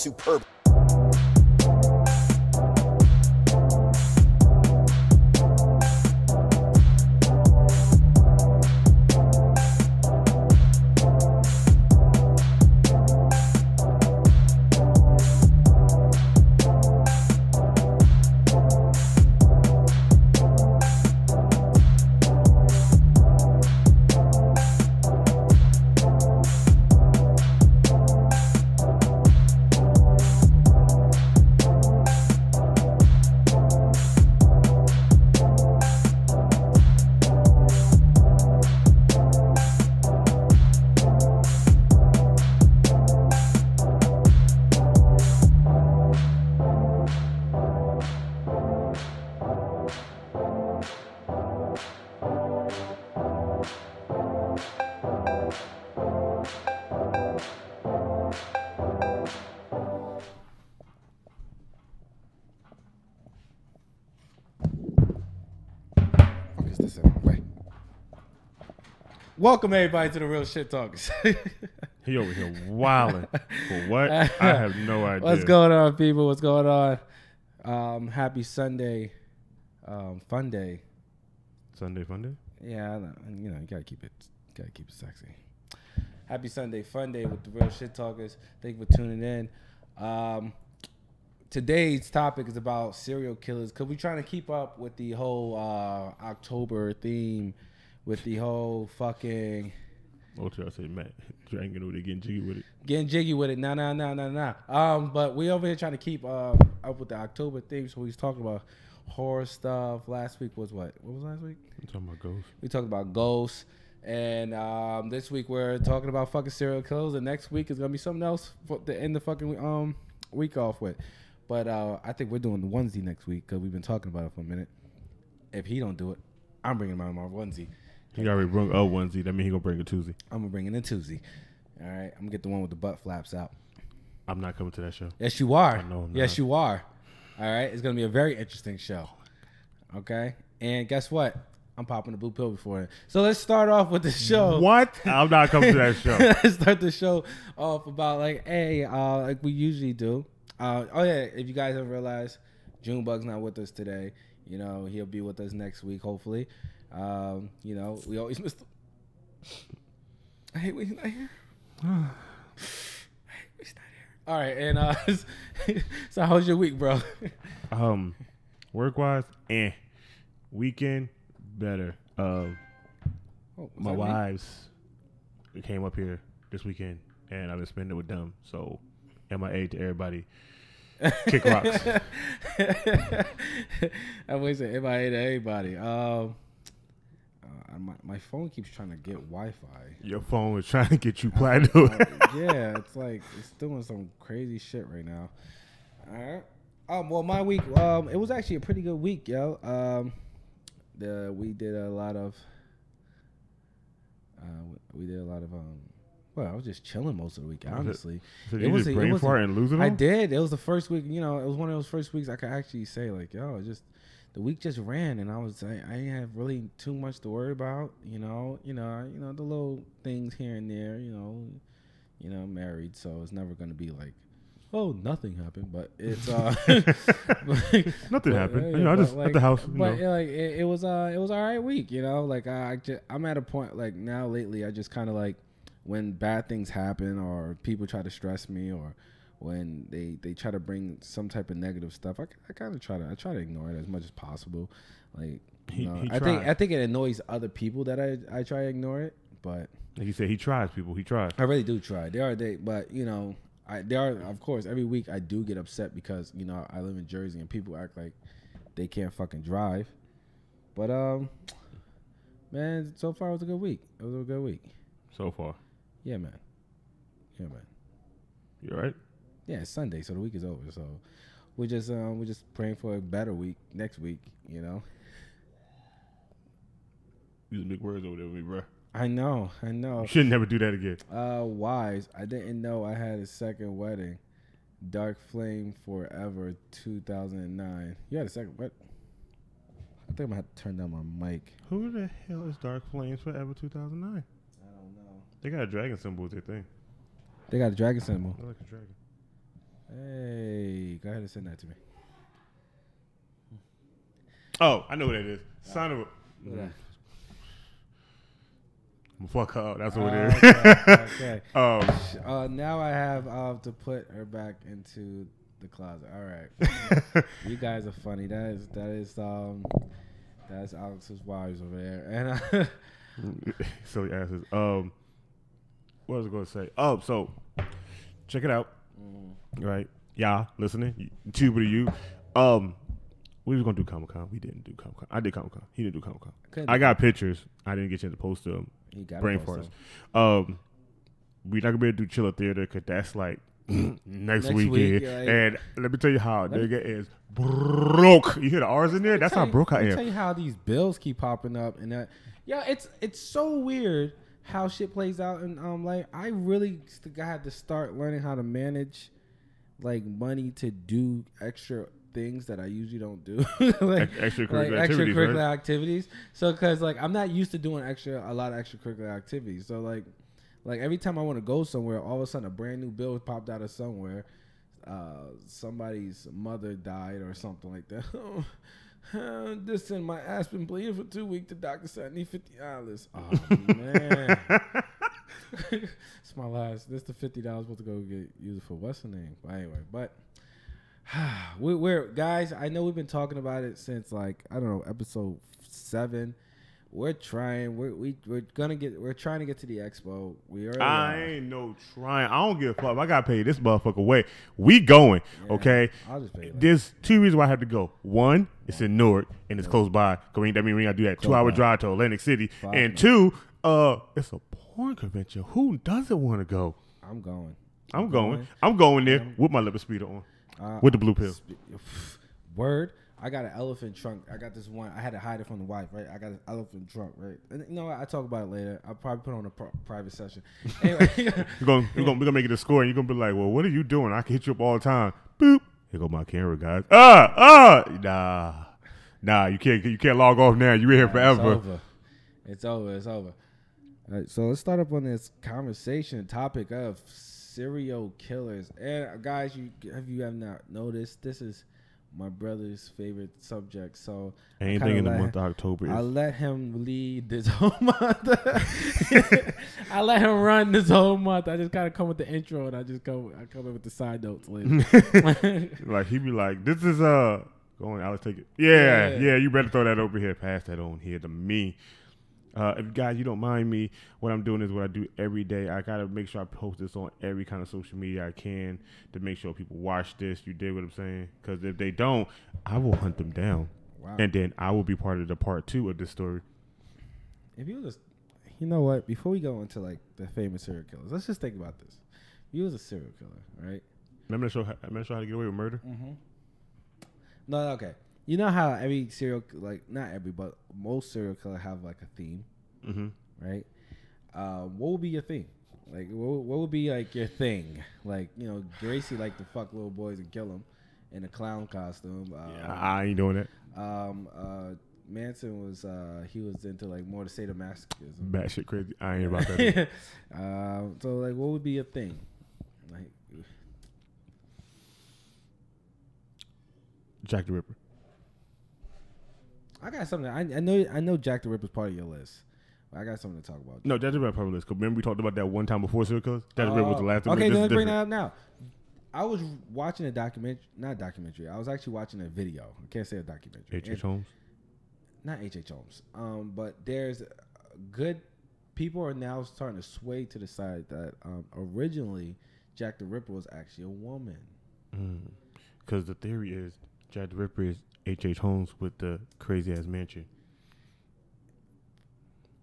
superb. Welcome everybody to the Real Shit Talkers. He over here wilding. For what? I have no idea. What's going on, people? What's going on? Happy Sunday, fun day. Sunday fun day? Yeah, you know, you gotta keep it sexy. Happy Sunday, fun day with the Real Shit Talkers. Thank you for tuning in. Today's topic is about serial killers because we're trying to keep up with the whole October theme. With the whole fucking... What y'all say, Matt? Drinking with it, getting jiggy with it. Getting jiggy with it. Nah. But we over here trying to keep up with the October theme. So we was talking about horror stuff. Last week was what? What was last week? I'm talking about ghosts. We talked about ghosts. And this week we're talking about fucking serial killers. And next week is going to be something else to end the fucking week off with. But I think we're doing the onesie next week because we've been talking about it for a minute. If he don't do it, I'm bringing my onesie. He already brought a onesie. That means he gonna bring a twosie. I'm gonna bring in a twosie. All right, I'm gonna get the one with the butt flaps out. I'm not coming to that show. Yes, you are. No, I'm yes, not. you are. All right, it's gonna be a very interesting show. Okay, and guess what? I'm popping the blue pill before it. So let's start off with the show. What? I'm not coming to that show. Let's start the show off about like we usually do. Oh yeah, if you guys haven't realized, Junebug's not with us today. You know, he'll be with us next week, hopefully. You know, we always miss. I hate when he's not here. I hate when he's not here. All right, and so how's your week, bro? Work wise, weekend better. My wives came up here this weekend, and I've been spending it with them. So, MIA to everybody. Kick rocks. I always say MIA to everybody. My phone keeps trying to get Wi-Fi. Your phone is trying to get you platinum. Yeah, it's like it's doing some crazy shit right now. All right. Well, my week, it was actually a pretty good week, yo. We did a lot of. Well, I was just chilling most of the week, honestly. So you just brain fart and lose it all? I did. It was the first week, you know, it was one of those first weeks I could actually say, like, yo, the week just ran, and I didn't have really too much to worry about, you know, the little things here and there, you know, married, so it's never going to be like, oh, nothing happened, but it's nothing happened. You know, I just at the house. But like it was all right week, you know. Like I'm at a point like now lately, I just kind of like when bad things happen or people try to stress me or when they try to bring some type of negative stuff, I kind of try to ignore it as much as possible. Like I think it annoys other people that I try to ignore it, but like you said, he tries. People, he tries. I really do try. But you know. There are, of course, every week I do get upset because, you know, I live in Jersey and people act like they can't fucking drive. But, man, so far it was a good week. It was a good week. So far? Yeah, man. You all right? Yeah, it's Sunday, so the week is over. So we're just praying for a better week next week, you know. Using big words over there with me, bro. I know. You should never do that again. Wise. I didn't know I had a second wedding. Dark Flame Forever 2009. You had a second what? I think I'm gonna have to turn down my mic. Who the hell is Dark Flames Forever 2009? I don't know. They got a dragon symbol with their thing. They got a dragon symbol. I like a dragon. Hey, go ahead and send that to me. Oh, I know what it is. Son of a. Fuck her. That's what it is. Okay. Now I have to put her back into the closet. All right. You guys are funny. That's Alex's wives over there. And silly asses. What was I going to say? Oh, so check it out. Right, y'all listening? Tuber to you. We was gonna do Comic-Con. We didn't do Comic-Con. I did Comic-Con. He didn't do Comic-Con. I got pictures. I didn't get a chance to post them. Brain farts. We not gonna be able to do Chiller Theater because that's like next weekend. And let me tell you how nigga is broke. You hear the R's in there? That's how broke I am. Let me tell you how these bills keep popping up, and it's so weird how shit plays out. And like I really had to start learning how to manage like money to do extra things that I usually don't do, like extracurricular activities. So, cause like I'm not used to doing a lot of extracurricular activities. So like every time I want to go somewhere, all of a sudden a brand new bill popped out of somewhere. Somebody's mother died or something like that. This and my ass been bleeding for 2 weeks. The doctor said I need $50. Oh man. It's my last. This the $50 supposed to go use it for what's the name? But anyway, we're guys. I know we've been talking about it since like I don't know episode 7. We're trying. We're trying to get to the expo. We already. Ain't no trying. I don't give a fuck. I gotta pay this motherfucker way. We going. Yeah, okay. I'll just pay. There's 2 reasons why I have to go. One, it's in Newark and it's close by. That means we gotta do that 2-hour drive to Atlantic City. And 2, it's a porn convention. Who doesn't want to go? I'm going. I'm going there with my liver speeder on. With the blue pill. Word. I got an elephant trunk. I got this one. I had to hide it from the wife, right? I got an elephant trunk, right? And you know what? I'll talk about it later. I'll probably put on a private session. Anyway. we're gonna make it a score, and you're gonna be like, well, what are you doing? I can hit you up all the time. Boop. Here go my camera, guys. Nah. You can't log off now. You're here forever. It's over. All right, so let's start up on this conversation topic of serial killers. And guys, if you have not noticed, this is my brother's favorite subject. So anything in the month of October, I let him lead this whole month. I let him run this whole month. I just kind of come with the intro, and I come in with the side notes later. Like he be like, "This is go on, Alex, take it." Yeah. You better throw that over here. Pass that on here to me. If guys, you don't mind me, what I'm doing is what I do every day. I gotta make sure I post this on every kind of social media I can to make sure people watch this. You dig what I'm saying? Because if they don't, I will hunt them down. Wow. And then I will be part of the part 2 of this story. If you was, you know what? Before we go into like the famous serial killers, let's just think about this. If you was a serial killer, right? I'm gonna show how to get away with murder. Mm-hmm. No, okay. You know how every serial, like not every, but most serial killer have like a theme, right? What would be your theme? Like, what would be like your thing? Like, you know, Gracie liked to fuck little boys and kill them in a clown costume. I ain't doing that. Manson was he was into like more the sadomasochism. Batshit crazy. I ain't about that. So like, what would be your thing? Like, Jack the Ripper. I got something. I know Jack the Ripper's part of your list. I got something to talk about. No, Jack the Ripper probably list. Cause remember we talked about that one time before serial killers. Jack the Ripper was the last. Okay, then let's bring that up now. I was watching a documentary, not a documentary. I was actually watching a video. I can't say a documentary. H.H. Holmes. Not H.H. Holmes. But there's good people are now starting to sway to the side that originally Jack the Ripper was actually a woman. Because the theory is Jack the Ripper is H.H. Holmes with the crazy ass mansion.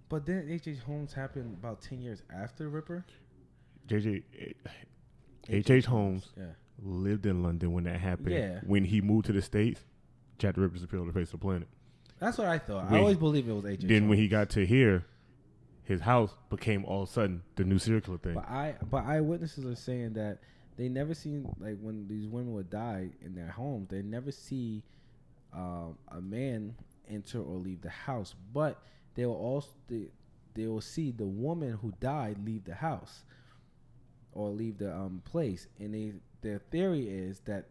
But then H.H. Holmes happened about 10 years after Ripper. H.H. Holmes lived in London when that happened. Yeah. When he moved to the States, Jack the Ripper disappeared on the face of the planet. That's what I thought. I always believed it was H.H. Then Holmes. When he got to here, his house became all of a sudden the new serial killer thing. But eyewitnesses are saying that they never seen, like when these women would die in their homes, they never see a man enter or leave the house, but they will see the woman who died leave the house or leave the place, and their theory is that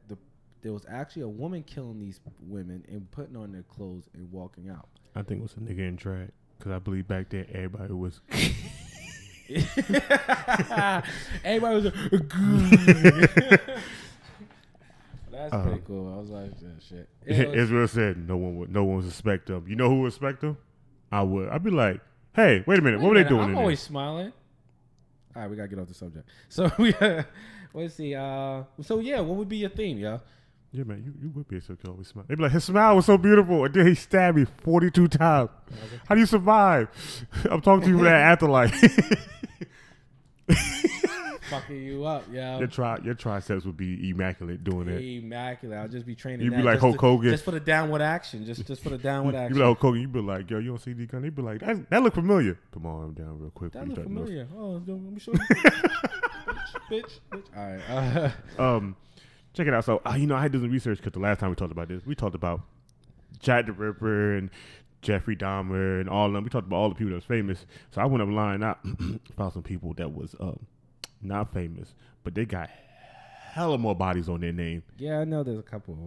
there was actually a woman killing these women and putting on their clothes and walking out. I think it was a nigga in drag because I believe back then everybody was. Everybody was. That's pretty cool. I was like, shit. Israel said no one would suspect them. You know who would suspect them? I would. I'd be like, hey, wait a minute. What were they doing? I'm always smiling. All right, we gotta get off the subject. So let's see. So yeah, what would be your theme, yo? Yeah, man, you would be a serial killer. Always smile. They'd be like, his smile was so beautiful, and then he stabbed me 42 times. Okay. How do you survive? I'm talking to you for that afterlife. Fucking you up, yo. Your triceps would be immaculate doing that. Immaculate. I'll just be training. You'd be like Hulk Hogan, just for the downward action. Just for the downward action. You'd be like Hulk Hogan. You'd be like, yo, you don't see these guns? They'd be like, that look familiar. Put my arm down real quick. That look familiar. Oh, let me show you. bitch. All right. Check it out. So, I had to do some research because the last time we talked about this, we talked about Jack the Ripper and Jeffrey Dahmer and all of them. We talked about all the people that was famous. So I went online and found some people that was not famous, but they got hella more bodies on their name. Yeah, I know there's a couple of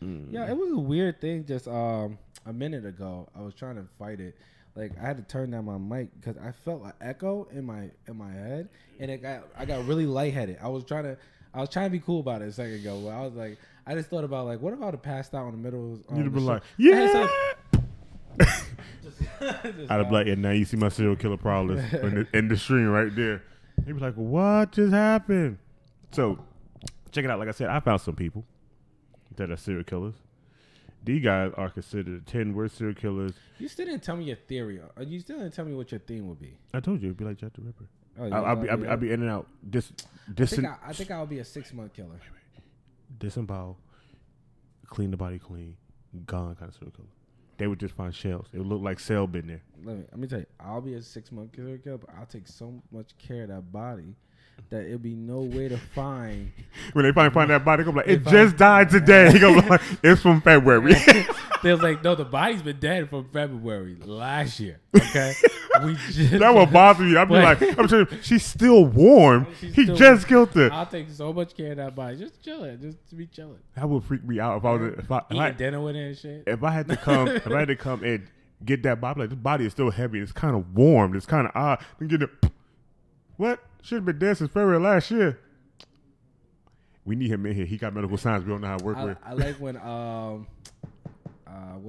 them. Yeah, it was a weird thing just a minute ago. I was trying to fight it. Like I had to turn down my mic because I felt an echo in my head, and I got really lightheaded. I was trying to be cool about it a second ago. Where I was like, I just thought about like, what if I would have passed out in the middle? You'd have been like, yeah. I'd have been like, yeah, now you see my serial killer prowlers in the stream right there. They'd be like, what just happened? So, check it out. Like I said, I found some people that are serial killers. These guys are considered 10 worst serial killers. You still didn't tell me your theory. You still didn't tell me what your theme would be. I told you it'd be like Jack the Ripper. Oh, yeah, I'll be in and out. I think I'll be a 6-month killer. Disembowel, clean the body clean, gone kind of serial killer. They would just find shells. It would look like cell been there. Let me tell you, I'll be a 6-month killer, but I'll take so much care of that body that it'll be no way to find. When they find that body, they'll be like, it just died today. They'll be like, it's from February. They was like, no, the body's been dead from February last year. Okay, that would bother me. I'd be like, I'm telling you, she's still warm. He just killed her. I'll take so much care of that body. Just chilling, just to be chilling. That would freak me out if I eating dinner with it and shit. If I had to come and get that body, like this body is still heavy. It's kind of warm. It's kind of odd. Then get it. What? Should have been dead since February last year. We need him in here. He got medical science. We don't know how to work with. I like when what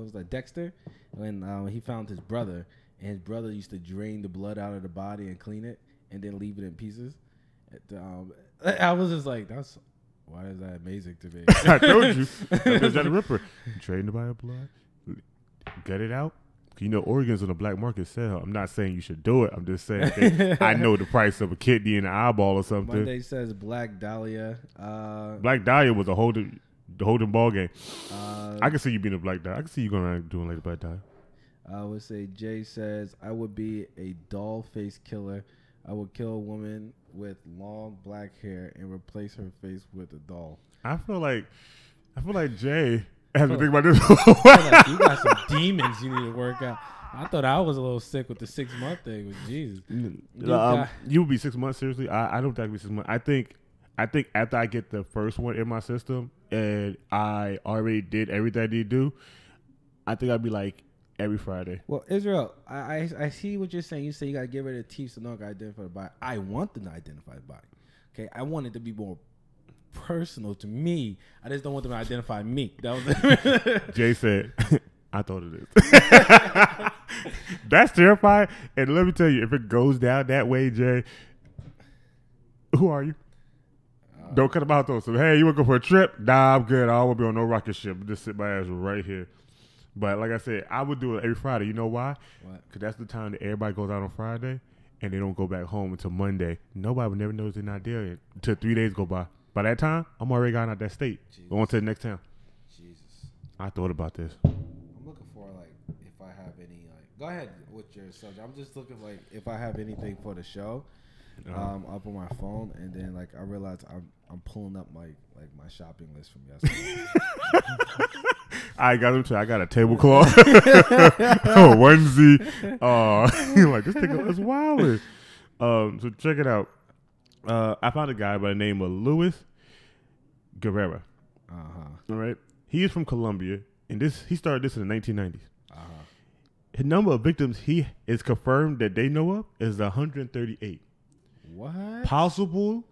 was that, Dexter? When he found his brother, and his brother used to drain the blood out of the body and clean it, and then leave it in pieces. I was just like, why is that amazing to me? I told you. That's Jack the Ripper. Drain the body of blood, get it out. You know, organs on the black market sell. I'm not saying you should do it. I'm just saying I know the price of a kidney and an eyeball or something. Monday says Black Dahlia. Black Dahlia was the holding ball game. I can see you being a Black Dahlia. I can see you going around doing like a Black Dahlia. I would say Jay says I would be a doll face killer. I would kill a woman with long black hair and replace her face with a doll. I feel like Jay has to think about this. Like you got some demons you need to work out. I thought I was a little sick with the 6-month thing. With Jesus, you would be 6 months. Seriously, I don't think I'd be 6 months. I think after I get the first one in my system and I already did everything I need to do, I think I'd be like every Friday. Well, Israel, I see what you're saying. You say you got to get rid of the teeth so no one can identify the body. I want them to identify the body. Okay, I want it to be more personal to me. I just don't want them to identify me. That was Jay said, I thought it is. That's terrifying. And let me tell you, if it goes down that way, Jay, who are you? Don't cut them out though. So, hey, you want to go for a trip? Nah, I'm good. I don't want to be on no rocket ship. Just sit my ass right here. But like I said, I would do it every Friday. You know why? Because that's the time that everybody goes out on Friday and they don't go back home until Monday. Nobody would never know they're not there until 3 days go by. By that time, I'm already gone out that state. Jesus. Going to the next town. Jesus. I thought about this. I'm looking for like if I have any go ahead with your subject. I'm just looking like if I have anything for the show up on my phone, and then like I realized I'm pulling up my shopping list from yesterday. I got them. I got a tablecloth, a onesie. Like this thing is wild. So check it out. I found a guy by the name of Lewis. Guerrera. All right. He is from Colombia, and he started this in the 1990s. His number of victims he is confirmed that they know of is 138. What? Possible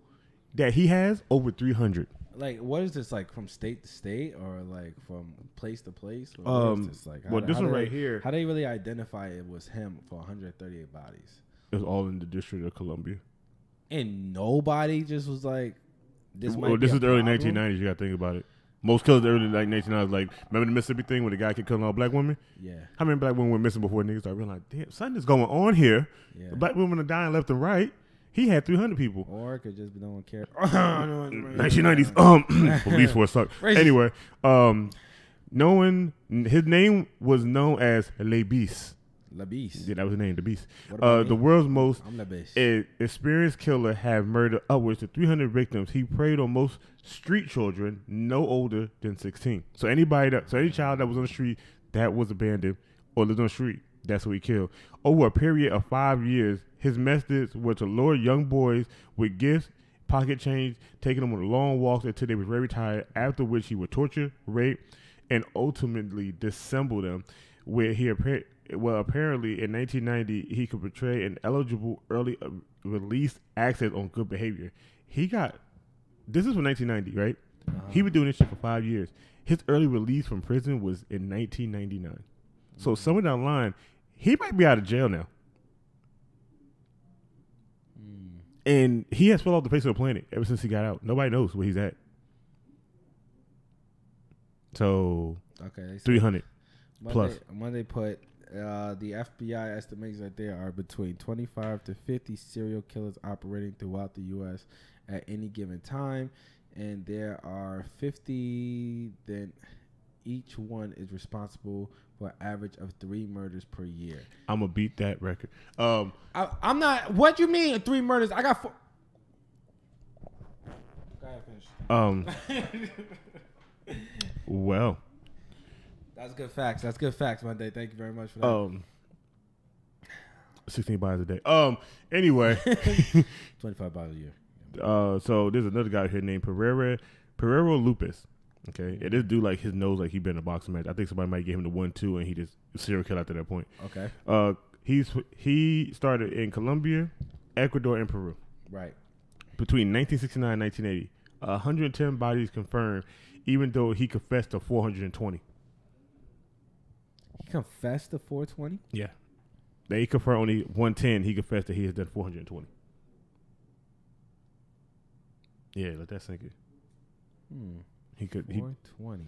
that he has over 300. Like, what is this, like, from state to state or like from place to place? Or what is this like? Well, this one right here. How do they really identify it was him for 138 bodies? It was all in the District of Columbia. And nobody just was like, this is the early 1990s. You got to think about it. Most killers early like 1990s, like, remember the Mississippi thing where the guy kept killing all black women? Yeah. How many black women were missing before niggas started realizing, damn, something is going on here. Yeah. The black women are dying left and right. He had 300 people. Or it could just be no one cared. 1990s. Police force suck. Anyway, his name was known as Le Beast. Le Beast. Yeah, that was his name, the Beast. The world's most experienced killer have murdered upwards to 300 victims. He preyed on most street children no older than 16. So any child that was on the street that was abandoned or lived on the street, that's who he killed. Over a period of 5 years, his methods were to lure young boys with gifts, pocket change, taking them on long walks until they were very tired, after which he would torture, rape, and ultimately disassemble them, where he apparently in 1990 he could portray an eligible early release access on good behavior. This is from 1990, right? He was doing this shit for 5 years. His early release from prison was in 1999. So somewhere down the line, he might be out of jail now. And he has fell off the face of the planet ever since he got out. Nobody knows where he's at. So, 300 plus. Monday put the FBI estimates that there are between 25 to 50 serial killers operating throughout the U.S. at any given time, and there are 50. Then each one is responsible for an average of 3 murders per year. I'm gonna beat that record. I'm not. What you mean 3 murders? I got 4. Go ahead, finish. Well. That's good facts. That's good facts, Monday. Thank you very much for that. 16 bodies a day. Anyway. 25 bodies a year. So there's another guy here named Pereiro Lupus. Okay. And this dude, like, his nose, like, he been in a boxing match. I think somebody might give him the 1-2 and he just serial killed after that point. Okay. He started in Colombia, Ecuador, and Peru. Right. Between 1969 and 1980. 110 bodies confirmed, even though he confessed to 420. He confessed to 420? Yeah. They confirmed only 110. He confessed that he has done 420. Yeah, let that sink in. He could 420.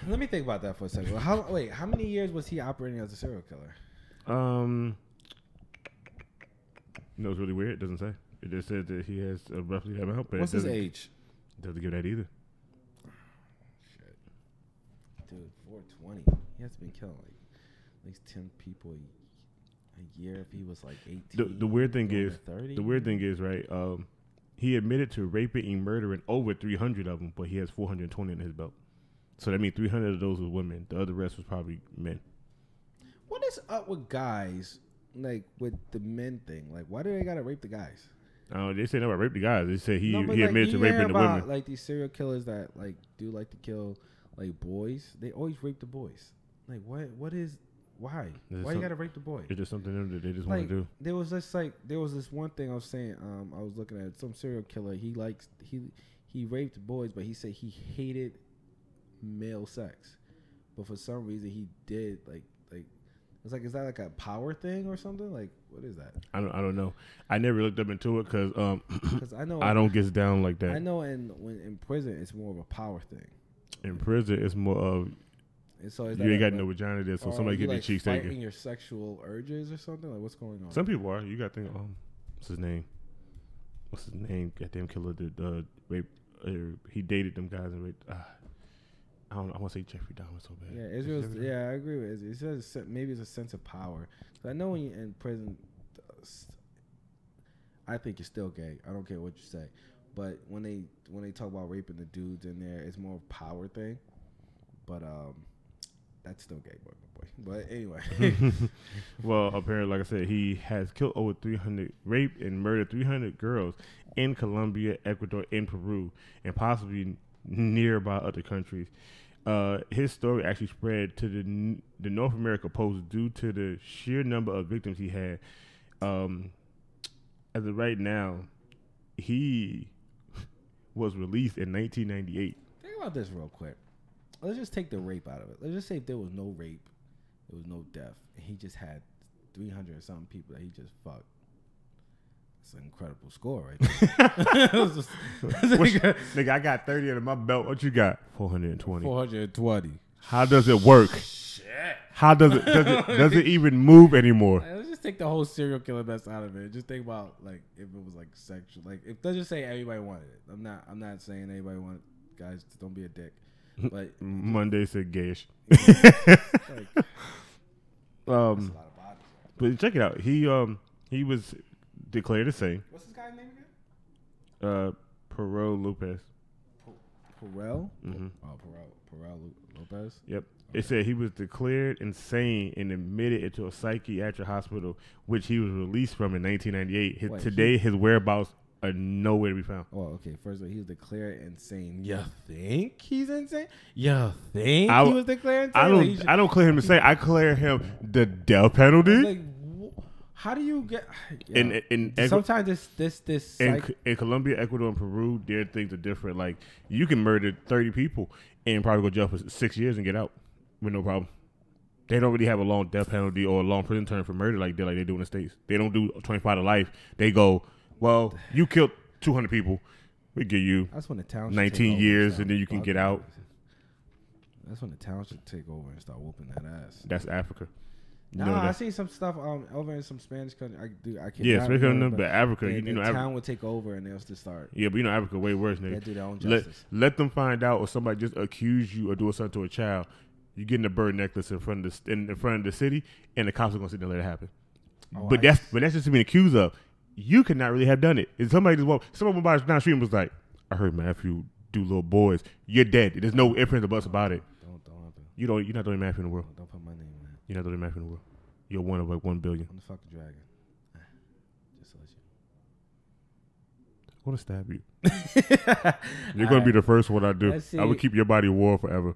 Let me think about that for a second. How many years was he operating as a serial killer? No, it's really weird. It doesn't say. It just said that he has roughly that amount. What's his age? Doesn't give that either. Shit. Dude, 420. He has been killing like at least 10 people a year if he was like 18. The weird thing is, right? He admitted to raping and murdering over 300 of them, but he has 420 in his belt. So that means 300 of those were women. The other rest was probably men. What is up with guys, like, with the men thing? Like, why do they gotta rape the guys? They say never rape the guys. They say he admitted to raping the women. Like, these serial killers that, like, do like to kill, like, boys, they always rape the boys. Like, why? Why you gotta rape the boy? It's just something that they just want to do. There was this one thing I was saying. I was looking at some serial killer. He raped boys, but he said he hated male sex, but for some reason he did like it's like, is that like a power thing or something? Like, what is that? I don't know. I never looked up into it because I know I don't get down like that. I know when in prison it's more of a power thing. In prison it's more of so you ain't got no vagina there, so somebody get their cheeks taken. Fighting your sexual urges or something? Like, what's going on? Some people are. You got to think. What's his name? Goddamn killer did rape. He dated them guys and raped. I want to say Jeffrey Dahmer so bad. Yeah, Israel's. Yeah, I agree with Israel. It says maybe it's a sense of power. So I know when you're in prison, I think you're still gay. I don't care what you say, but when they talk about raping the dudes in there, it's more of a power thing. But That's still gay, boy. But anyway. Well, apparently, like I said, he has killed over 300, raped and murdered 300 girls in Colombia, Ecuador, and Peru, and possibly nearby other countries. His story actually spread to the North America Post due to the sheer number of victims he had. As of right now, he was released in 1998. Think about this real quick. Let's just take the rape out of it. Let's just say if there was no rape, there was no death, and he just had 300 or something people that he just fucked. It's an incredible score right there. Nigga, I got 30 under my belt. What you got? 420. 420. How does it work? Shit. How does it even move anymore? Let's just take the whole serial killer mess out of it. Just think about like if it was like sexual. Like if let's just say everybody wanted it. I'm not saying everybody wanted it. Guys, don't be a dick. But Monday said gayish. Like, that's a lot of bodies. But check it out. He was declared insane. What's this guy's name again? Perot Lopez. Perel? Mm-hmm. Oh, Perel Lopez? Yep. Okay. It said he was declared insane and admitted into a psychiatric hospital, which he was released from in 1998. Today, his whereabouts are nowhere to be found. Oh, okay. First of all, he was declared insane. You think he's insane? You think he was declared insane? I don't clear him insane. I clear him the death penalty. Like, how do you get? In sometimes this in Colombia, Ecuador, and Peru, their things are different. Like you can murder 30 people and probably go jail for 6 years and get out with no problem. They don't really have a long death penalty or a long prison term for murder like they do in the States. They don't do 25 to life. They go, well, you killed 200 people. We give you 19 years and then you can get out. That's when the town should take over and start whooping that ass. That's Africa. I see some stuff over in some Spanish country. I can't. Yeah, but Africa, the town would take over and they'll just start. Yeah, but Africa way worse, nigga. They do their own justice. Let them find out, or somebody just accuse you or doing something to a child. You getting a bird necklace in front of the city, and the cops are gonna sit there and let it happen. But that's just being accused of. You could not really have done it. If somebody went by down the street and was like, "I heard my nephew do little boys," you're dead. There's no ifs or buts about it. You're not the only mafia in the world. Don't put my name in that. You're not the only mafia in the world. You're one of like 1 billion. I'm the fucking dragon. Just to let you. I want to stab you. You're going to be the first one I do. I would keep your body warm forever.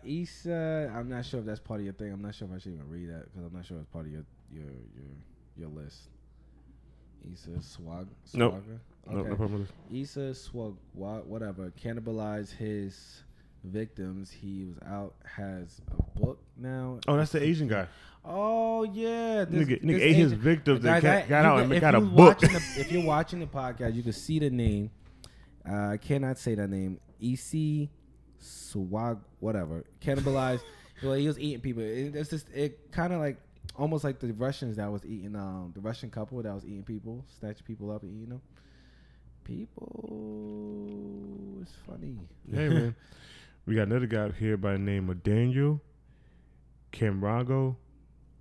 Issa, I'm not sure if that's part of your thing. I'm not sure if I should even read that because I'm not sure if it's part of your list. Issa Swag. Nope. Okay. No problem. Issa Swag, whatever, cannibalized his victims. He was out, has a book now. Oh, that's the Asian guy. Oh yeah, nigga ate his victims and got out and got a book. If you're watching the podcast, you can see the name. I cannot say that name. Isi Swag, whatever. Cannibalized. Well, he was eating people. It's just kind of like almost like the Russians that was eating the Russian couple that was eating people, snatching people up and eating them. People, it's funny. Hey man, we got another guy here by the name of Daniel Camrago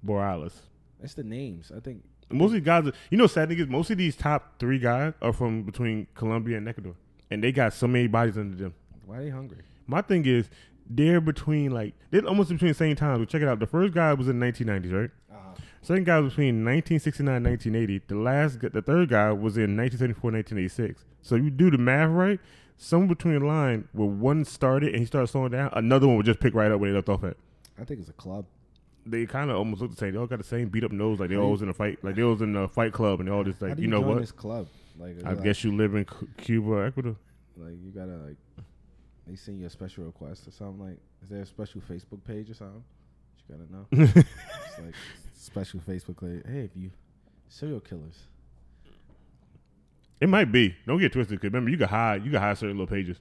Morales. That's the names. I think most of these guys, sad thing is most of these top 3 guys are from between Colombia and Ecuador, and they got so many bodies under them. Why are they hungry? My thing is they're almost between the same times. But check it out. The first guy was in the 1990s, right? Second guy was between 1969 and 1980. The third guy was in 1974 1986. So you do the math right, somewhere between the line where one started and he started slowing down, another one would just pick right up where they left off at. I think it's a club. They kind of almost look the same. They all got the same beat up nose, like they all was in a fight, like they was in a fight club, and they all just like, How do you know join what? This club, I guess you live in Cuba or Ecuador. Like you gotta they send you a special request or something. Like, is there a special Facebook page or something? You gotta know. It's like special Facebook page. Hey, if you serial killers. It might be. Don't get twisted. Cause remember, you can hide certain little pages.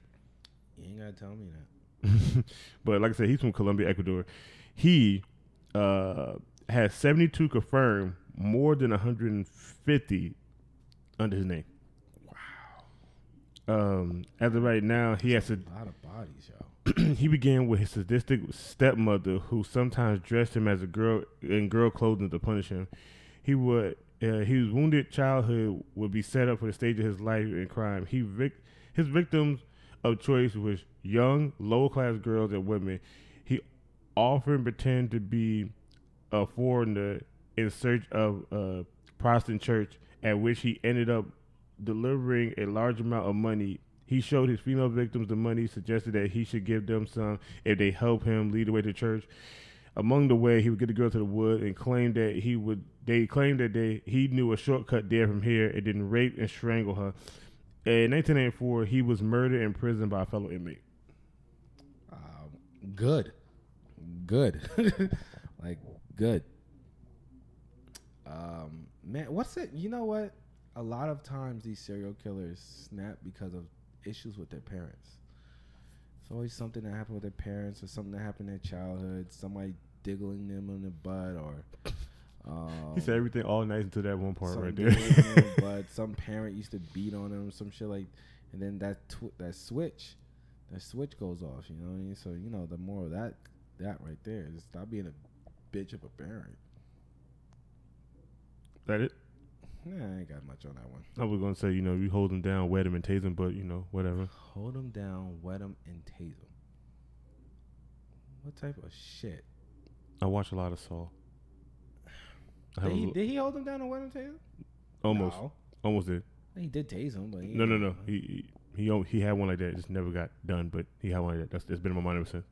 You ain't gotta tell me that. But like I said, he's from Colombia, Ecuador. He has 72 confirmed, more than 150 under his name. Wow. As of right now, he has a lot of bodies, yo. He began with his sadistic stepmother, who sometimes dressed him as a girl in girl clothing to punish him. His wounded childhood would be set up for the stage of his life in crime. His victims of choice was young, lower class girls and women. often pretend to be a foreigner in search of a Protestant church, at which he ended up delivering a large amount of money. He showed his female victims the money, suggested that he should give them some if they help him lead the way to church. Among the way, he would get the girl to the wood and claimed that he knew a shortcut there from here and didn't rape and strangle her. In 1984, he was murdered in prison by a fellow inmate. Good. Like, good. Man, what's it? You know what? A lot of times these serial killers snap because of issues with their parents. It's always something that happened with their parents or something that happened in their childhood. Somebody diggling them in the butt or... he said everything all nice until that one part right there. But some parent used to beat on them, some shit like... And then that switch goes off, you know what I mean? So, you know, the more of that right there is stop being a bitch of a parent. That it? Yeah, I ain't got much on that one. I was going to say, you know, you hold them down, wet them, and tase them, but, you know, whatever. Hold them down, wet them, and tase them. What type of shit? I watch a lot of Saw. Did he hold him down and wet him, tase him? Almost. No. Almost did. He did tase him, but... No. He had one like that. It just never got done, but he had one like that. It's been in my mind ever since.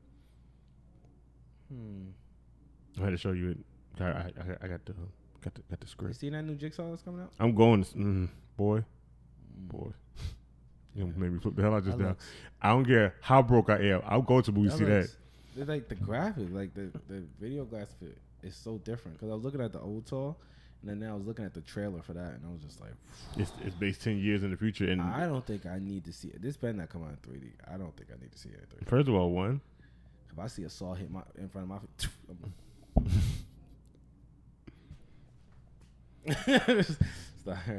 I had to show you it. I got the script. You seen that new Jigsaw that's coming out? I'm going, boy. You know, maybe flip the hell out just now. I don't care how broke I am. I'll go to the movie see that. It's like the graphic, like the video graphic is so different. Because I was looking at the old Saw, and then now I was looking at the trailer for that, and I was just like, it's based 10 years in the future, and I don't think I need to see it. This better not come out in 3D. I don't think I need to see it in 3D. First of all, one. If I see a saw hit in front of my face,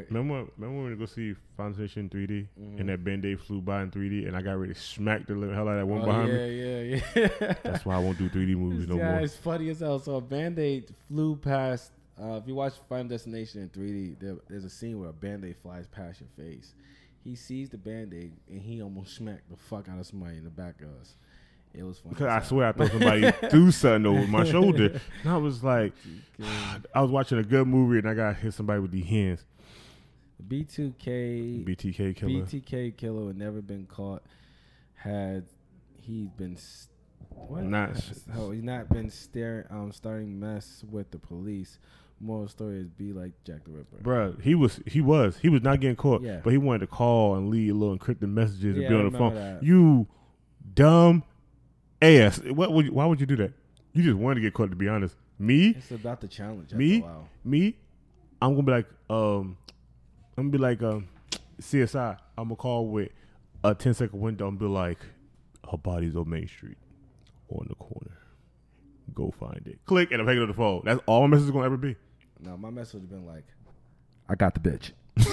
remember when we go see Foundation 3D and that Band-Aid flew by in 3D and I got ready to smack the hell out of that one behind me? Yeah. That's why I won't do 3D movies no more. It's funny as hell. So a Band-Aid flew past. If you watch Final Destination in 3D, there's a scene where a Band-Aid flies past your face. He sees the Band-Aid and he almost smacked the fuck out of somebody in the back of us. It was funny. Because I swear I thought somebody threw something over my shoulder. And I was like, I was watching a good movie and I got hit somebody with the hands. BTK killer had never been caught. He's not been starting mess with the police. Moral story is be like Jack the Ripper. Bruh, he was not getting caught, but he wanted to call and leave little encrypted messages and be on the phone. That. You dumb ass. Why would you do that? You just wanted to get caught, to be honest. Me? It's about the challenge. Me? I'm gonna be like, CSI. I'm gonna call with a 10-second window and be like, her body's on Main Street, on the corner. Go find it. Click, and I'm hanging up the phone. That's all my message is gonna ever be. No, my message would have been like, I got the bitch. And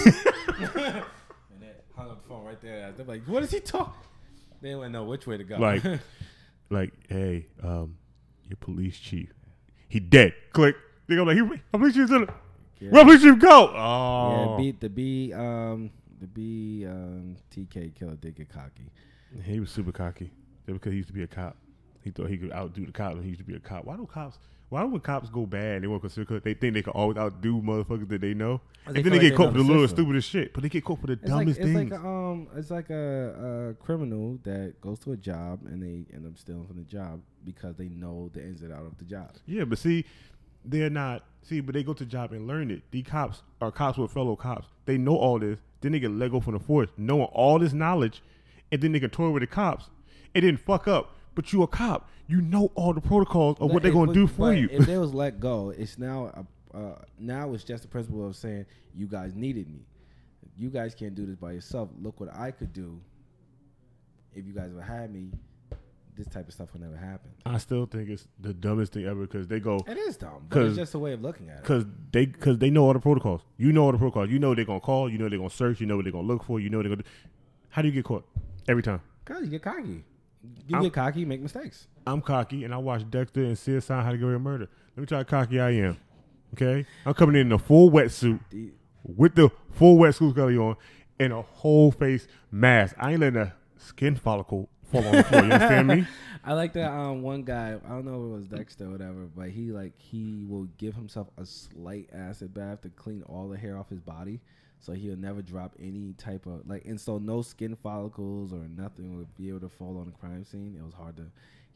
then hung up the phone right there. They're like, what is he talking? They didn't know which way to go. Like, hey, your police chief, he dead. Click. They go like, our police chief's in it. Where police chief go? Oh, yeah. The TK killer did get cocky. He was super cocky. Because he used to be a cop. He thought he could outdo the cop when he used to be a cop. Why when cops go bad, they won't consider because they think they can always outdo motherfuckers that they know. And then they get caught for the little stupidest shit. But they get caught for the dumbest things. It's like a criminal that goes to a job and they end up stealing from the job because they know the ins and outs of the job. Yeah, but they're not. But they go to the job and learn it. These cops are cops with fellow cops. They know all this. Then they get let go from the force, knowing all this knowledge, and then they can toy with the cops. It didn't fuck up. But you a cop. You know all the protocols of what they're going to do for you. If they was let go, it's now it's just the principle of saying, you guys needed me. You guys can't do this by yourself. Look what I could do. If you guys would had me, this type of stuff would never happen. I still think it's the dumbest thing ever because they go. It is dumb, but it's just a way of looking at it. Because they know all the protocols. You know all the protocols. You know they're going to call. You know they're going to search. You know what they're going to look for. You know they're going to. How do you get caught? Every time. Because you get cocky. You get cocky, you make mistakes. I'm cocky, and I watch Dexter and CSI How to Get Away with Murder. Let me try how cocky I am. Okay? I'm coming in a full wetsuit with the full wetsuit scully on and a whole face mask. I ain't letting a skin follicle fall on the floor. You understand me? I like that one guy. I don't know if it was Dexter or whatever, but he will give himself a slight acid bath to clean all the hair off his body, so he'll never drop any type of and so no skin follicles or nothing would be able to fall on the crime scene. It was hard to.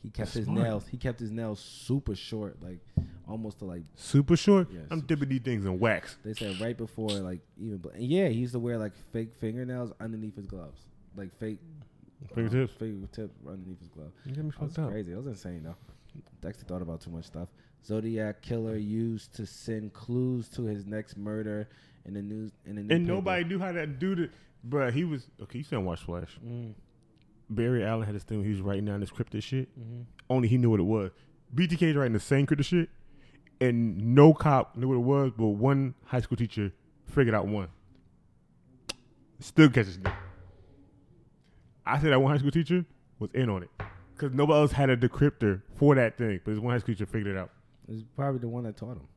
He kept his nails. He kept his nails super short, almost to super short. Yeah, I'm dipping these things in wax. They said right before even. Yeah, he used to wear fake fingernails underneath his gloves, fake. Fingertips? Fingertip underneath his glove. You get me That was fucked up. crazy. That was insane, though. Dexter thought about too much stuff. Zodiac killer used to send clues to his next murder in the news. And nobody knew how that dude. Bruh, he was okay. You said watch Flash. Barry Allen had this thing where he was writing down this cryptid shit. Only he knew what it was. BTK's writing the same cryptid shit, and no cop knew what it was, but one high school teacher figured out one. Still catches me. I said that one high school teacher was in on it because nobody else had a decryptor for that thing, but this one high school teacher figured it out. It was probably the one that taught him.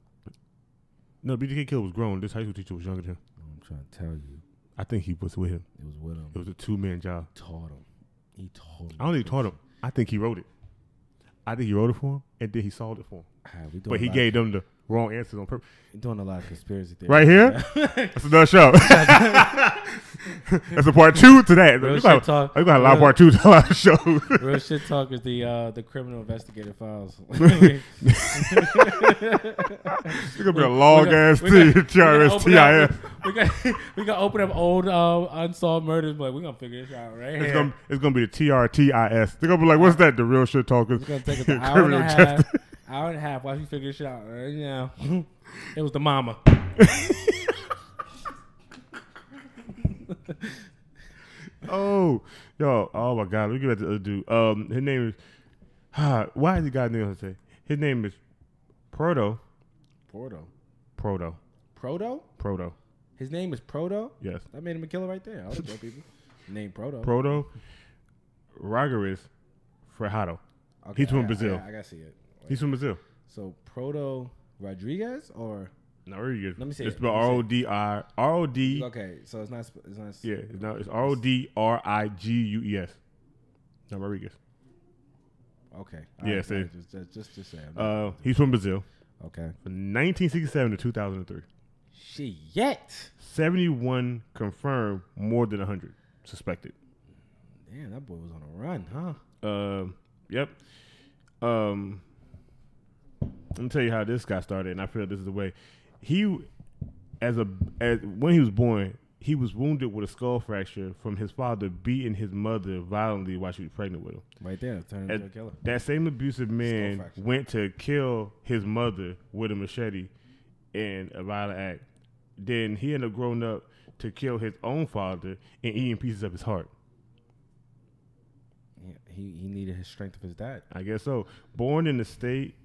No, BTK killer was grown. This high school teacher was younger than him. I'm trying to tell you. I think he was with him. It was with him. It was a 2-man job. Taught him. He taught him. I don't think he taught him. I think he wrote it. I think he wrote it for him, and then he solved it for him. But he gave them the wrong answers on purpose. You're doing a lot of conspiracy theories. Right here? That's another show. That's a part 2 to that. We're going to have a lot of part 2 to a lot of shows. Real Shit Talk is the criminal investigative files. It's going to be a long-ass TRS-TIS. We got open up old unsolved murders, but we're going to figure this out right here. It's going to be the TRTIS. They're going to be like, what's that? The Real Shit Talkers. It's going to take us an hour and a half while we figure this shit out. Right now, it was the mama. Oh my God! Let me get back to the other dude. His name is. Why is the guy's name? Say his name is Proto. His name is Proto. Yes, that made him a killer right there. I would tell people name Proto. Rogers Frejado. Okay, he's from Brazil. I gotta see it. Wait. He's from Brazil. So Proto Rodriguez or. No, Rodriguez. Let me see. It's spelled ROD. Okay, so it's not. Yeah, it's RODRIGUES. No, Rodriguez. Okay. Yeah, right, see. Just say. He's from Brazil. Okay. From 1967 to 2003. Shit. 71 confirmed, more than 100 suspected. Damn, that boy was on a run, huh? Yep. Let me tell you how this got started, and I feel this is the way. When he was born, he was wounded with a skull fracture from his father beating his mother violently while she was pregnant with him. Right there, turned into a killer. That same abusive man went to kill his mother with a machete in a violent act. Then he ended up growing up to kill his own father and eating pieces of his heart. Yeah, he needed his strength of his dad. I guess so. Born in the state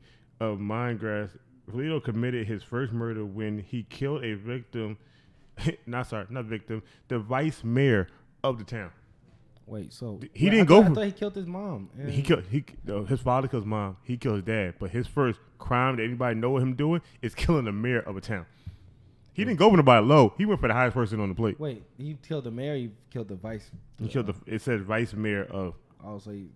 of Mindgrass, Toledo committed his first murder when he killed a victim. The vice mayor of the town. Wait, so he didn't go. I thought he killed his mom. His father killed his mom. He killed his dad. But his first crime that anybody know him doing is killing the mayor of a town. He didn't go for nobody low. He went for the highest person on the plate. Wait, he killed the mayor. He killed the vice. He killed it says vice mayor of. Oh, so he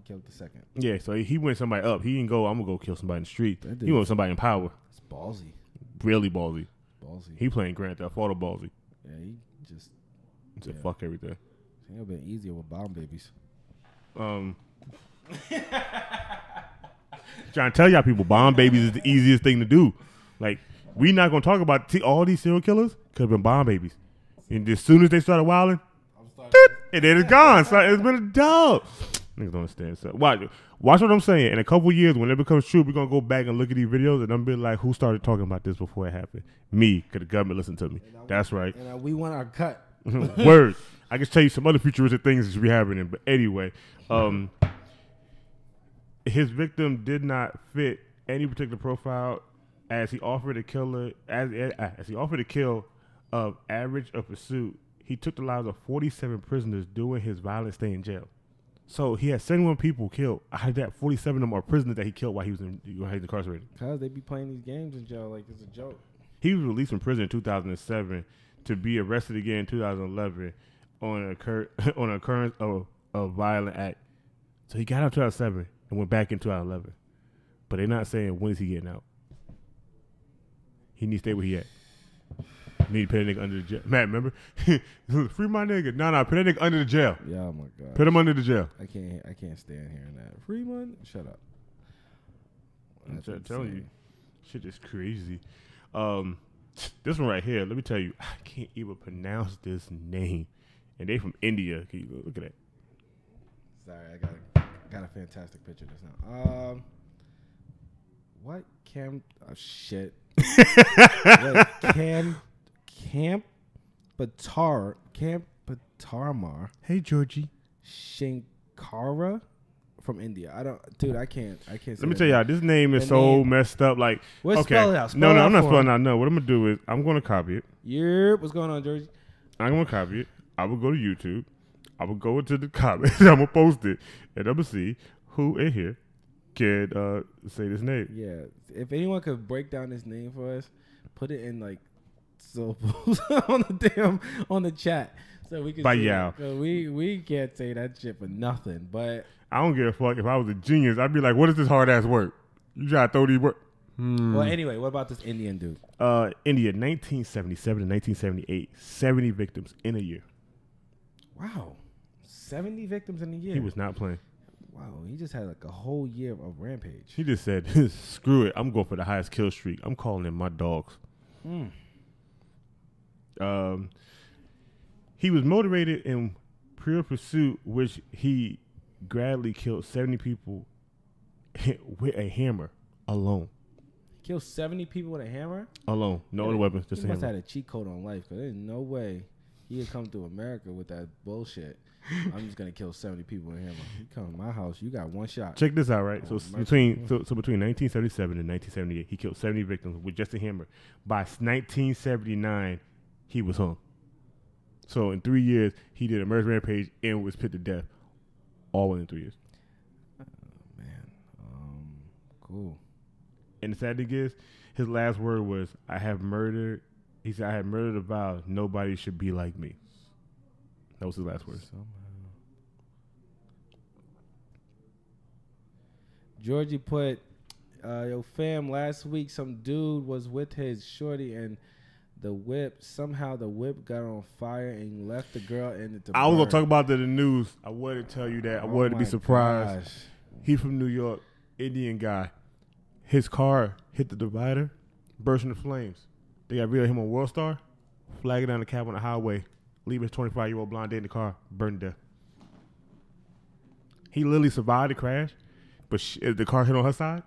killed the second. Yeah, so he went somebody up. He didn't go, I'm going to go kill somebody in the street. He went somebody in power. It's ballsy. Really ballsy. Ballsy. He playing Grand Theft Auto ballsy. Yeah, he just. He said, fuck everything. It would have been easier with bomb babies. Trying to tell y'all people, bomb babies is the easiest thing to do. Like, we not going to talk about all these serial killers could have been bomb babies. And as soon as they started wilding, and then it's gone. So it's been a dub. Niggas don't understand. So watch what I'm saying. In a couple years, when it becomes true, we're gonna go back and look at these videos, and I'm be like, who started talking about this before it happened? Me, because the government listened to me. That's right. And we want our cut. Word. I can tell you some other futuristic things that should be happening. But anyway, his victim did not fit any particular profile, as he offered to kill of average of pursuit. He took the lives of 47 prisoners during his violent stay in jail. So he had 71 people killed. Out of that, 47 of them are prisoners that he killed while he was incarcerated. Because they be playing these games in jail like it's a joke. He was released from prison in 2007 to be arrested again in 2011 on an occurrence of a violent act. So he got out 2007 and went back in 2011. But they're not saying when is he getting out. He needs to stay where he at. Need to put that nigga under the jail. Matt, remember? Free my nigga. No, put that nigga under the jail. Yeah, oh my god. Put him under the jail. I can't stand hearing that. Free money? Shut up. I'm telling you, shit is crazy. This one right here, let me tell you, I can't even pronounce this name. And they from India. Can you look at that? Sorry, I got a fantastic picture just now. What shit. Wait, Camp Patarmar. Hey Georgie. Shankara from India. I can't say Let me tell y'all, this name is messed up. Like, what's okay. spell it out? No, I'm not spelling it out. No, what I'm gonna do is I'm gonna copy it. Yep, what's going on, Georgie? I'm gonna copy it. I will go to YouTube. I will go into the comments. I'm gonna post it, and I'm gonna see who in here can say this name. Yeah, if anyone could break down this name for us, put it in like syllables on the chat so we can. By y'all, we can't say that shit for nothing. But I don't give a fuck. If I was a genius, I'd be like, "What is this hard ass work? You try to throw these work." Well, anyway, what about this Indian dude? India, 1977 to 1978, 70 victims in a year. Wow, 70 victims in a year. He was not playing. Wow, he just had like a whole year of rampage. He just said, "Screw it, I'm going for the highest kill streak. I'm calling in my dogs." He was motivated in pure pursuit, which he gradually killed 70 people with a hammer alone. Killed 70 people with a hammer? Alone. No other weapons, just a hammer. He must have had a cheat code on life, because there's no way he had come to America with that bullshit. I'm just going to kill 70 people with a hammer. You come to my house, you got one shot. Check this out, right? So between 1977 and 1978, he killed 70 victims with just a hammer. By 1979, he was hung. So in 3 years, he did a murder rampage and was put to death. All within 3 years. Oh, man. Cool. And the sad thing is, his last word was, "I have murdered." He said, "I have murdered a vow. Nobody should be like me." That was his last word. Georgie put, yo fam, last week some dude was with his shorty and somehow the whip got on fire and left the girl in it to burn. I was going to talk about that in the news. I wanted to tell you that. I wanted to be surprised. Gosh. He from New York, Indian guy. His car hit the divider, burst into flames. They got video of him on World Star, flagging down the cab on the highway, leaving his 25-year-old blonde in the car, burned to death. He literally survived the crash, but if the car hit on her side,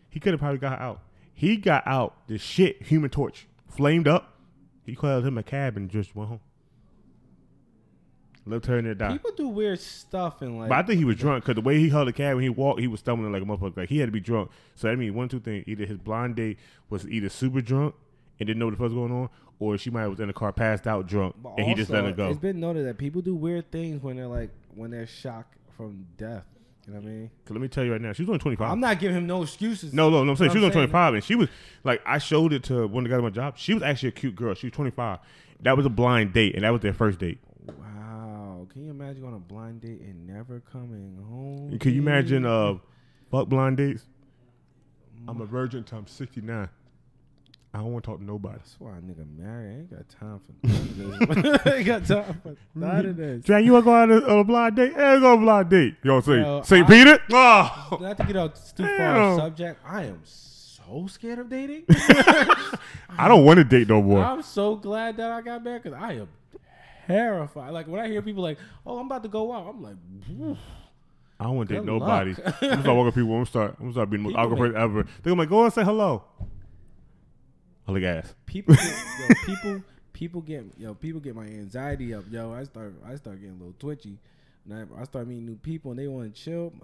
he could have probably got out. He got out, the shit, Human Torch, flamed up. He called him a cab and just went home. Left her in there die. People do weird stuff and like. But I think he was drunk because the way he held the cab when he walked, he was stumbling like a motherfucker. Like he had to be drunk. So I mean, one of two things: either his blind date was either super drunk and didn't know what the fuck was going on, or she might have was in the car passed out drunk but and he just let her go. It's been noted that people do weird things when they're shocked from death. You know what I mean? Cause let me tell you right now, she was only 25. I'm not giving him no excuses. No, I'm saying she was only 25, and she was like, I showed it to one of the guys at my job. She was actually a cute girl. She was 25. That was a blind date, and that was their first date. Wow. Can you imagine going on a blind date and never coming home? Can you imagine fuck blind dates? I'm a virgin till I'm 69. I don't want to talk to nobody. That's why a nigga married. I ain't got time for this. I ain't got time for none of this. Jack, you want to go out on a blind date? Hey, go on a blind date. You know what I'm saying? St. Peter? Oh. Not to get out too far off subject, I am so scared of dating. I don't want to date no more. I'm so glad that I got married because I am terrified. Like when I hear people like, "Oh, I'm about to go out," I'm like, "Woof." I don't want to date nobody. I'm gonna start walking people. I'm gonna start being the most awkward person ever. They're gonna like, go and say hello. I look ass. People get my anxiety up. Yo, I start getting a little twitchy. And I start meeting new people and they want to chill. I'm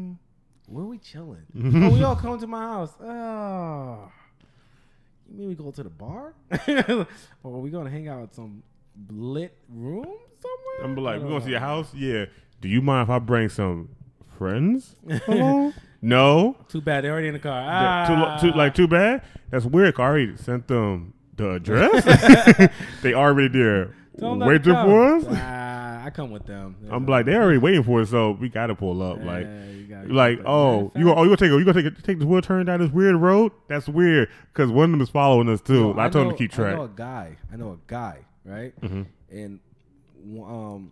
like, where we chilling? Oh, we all come to my house. Oh, you mean we go to the bar? Or are we gonna hang out in some lit room somewhere? I'm like, we're gonna see your house? Yeah. Do you mind if I bring some friends along? No. Too bad. They're already in the car. Too bad? That's weird. I already sent them the address. They already there. Waiting for us. I come with them. I'm like, they're already waiting for it, so we gotta pull up. Yeah, Like, you you gonna take this weird turn down this weird road? That's weird because one of them is following us too. I told him to keep track. I know a guy, right? Mm-hmm. And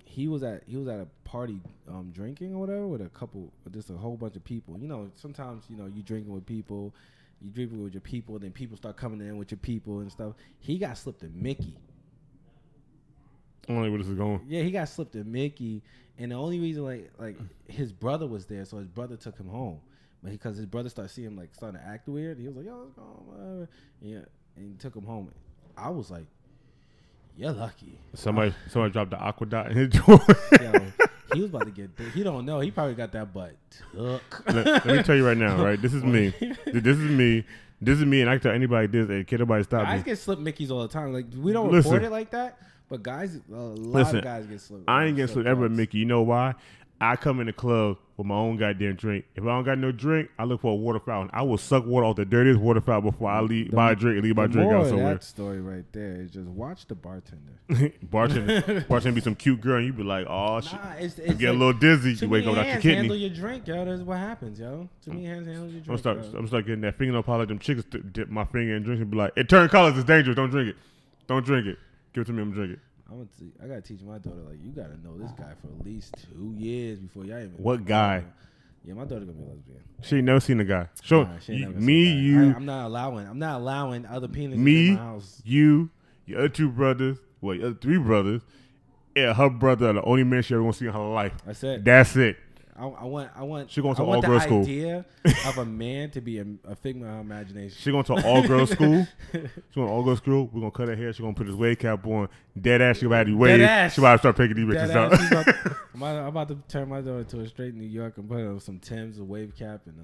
he was at a party drinking or whatever with just a whole bunch of people. You know, sometimes you drinking with people, you drinking with your people, then people start coming in with your people and stuff. He got slipped in Mickey. Only where this is going. Yeah, he got slipped in Mickey, and the only reason like his brother was there, so his brother took him home. But because his brother started seeing him like starting to act weird, he was like, "Yo, what's going on?" Whatever. Yeah, and he took him home. I was like, "You're lucky." Somebody dropped the aqueduct in his joint. Yo, he was about to get. He don't know. He probably got that butt took. Let me tell you right now, right? This is me. This is me, and I can tell anybody this. And can't nobody stop me. Guys get slipped Mickeys all the time. Like we don't report it like that. But guys, a lot of guys get slipped. I ain't getting slipped ever, Mickey. You know why? I come in the club with my own goddamn drink. If I don't got no drink, I look for a water fountain. I will suck water off the dirtiest water fountain before I buy a drink and leave my drink out somewhere. That story right there is just watch the bartender. bartender be some cute girl, and you be like, oh shit, it's you get a little dizzy. You wake up without your kidney. Handle your drink, yo. That's what happens, yo. Too many hands handle your drink. I'm start getting that fingernail polish. Them chicks dip my finger in drinks and be like, it turned colors. It's dangerous. Don't drink it. Don't drink it. Give it to me. I'm gonna drink it. I gotta teach my daughter, like, you gotta know this guy for at least 2 years before y'all even. What guy? Yeah, my daughter gonna be a lesbian. She ain't never seen the guy. Show I'm not allowing other penises in my house. You, your other 2 brothers, your other 3 brothers, and her brother are the only men she ever gonna see in her life. That's it. I want. She going to all girls school. Idea of a man to be a figment of her imagination. She going to all girls school. She going to all girls school. We're gonna cut her hair. She gonna put this wave cap on. Dead ass. She about to wave. She about to start picking these bitches up. I'm about to turn my daughter to a straight New York and put on some Timbs, a wave cap, and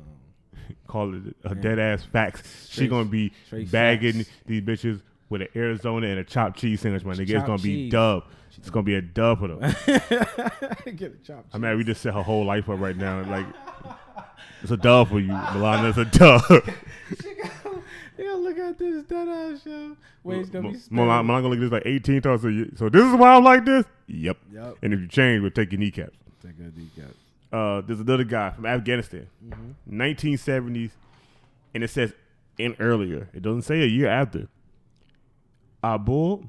call it a dead ass facts. She gonna be bagging these bitches with an Arizona and a chopped cheese sandwich. My nigga, it's gonna be dub. It's gonna be a dub for them. Get a chopped cheese. I mean, we just set her whole life up right now. Like, it's a dub for you, Milana. It's a dub. You gotta look at this dead ass show. Wait, it's gonna be Milana gonna look at this like 18 times. So this is why I'm like this? Yep. And if you change, we'll take your kneecaps. Take a kneecap. There's another guy from Afghanistan, 1970s, and it says in earlier. It doesn't say a year after. Abul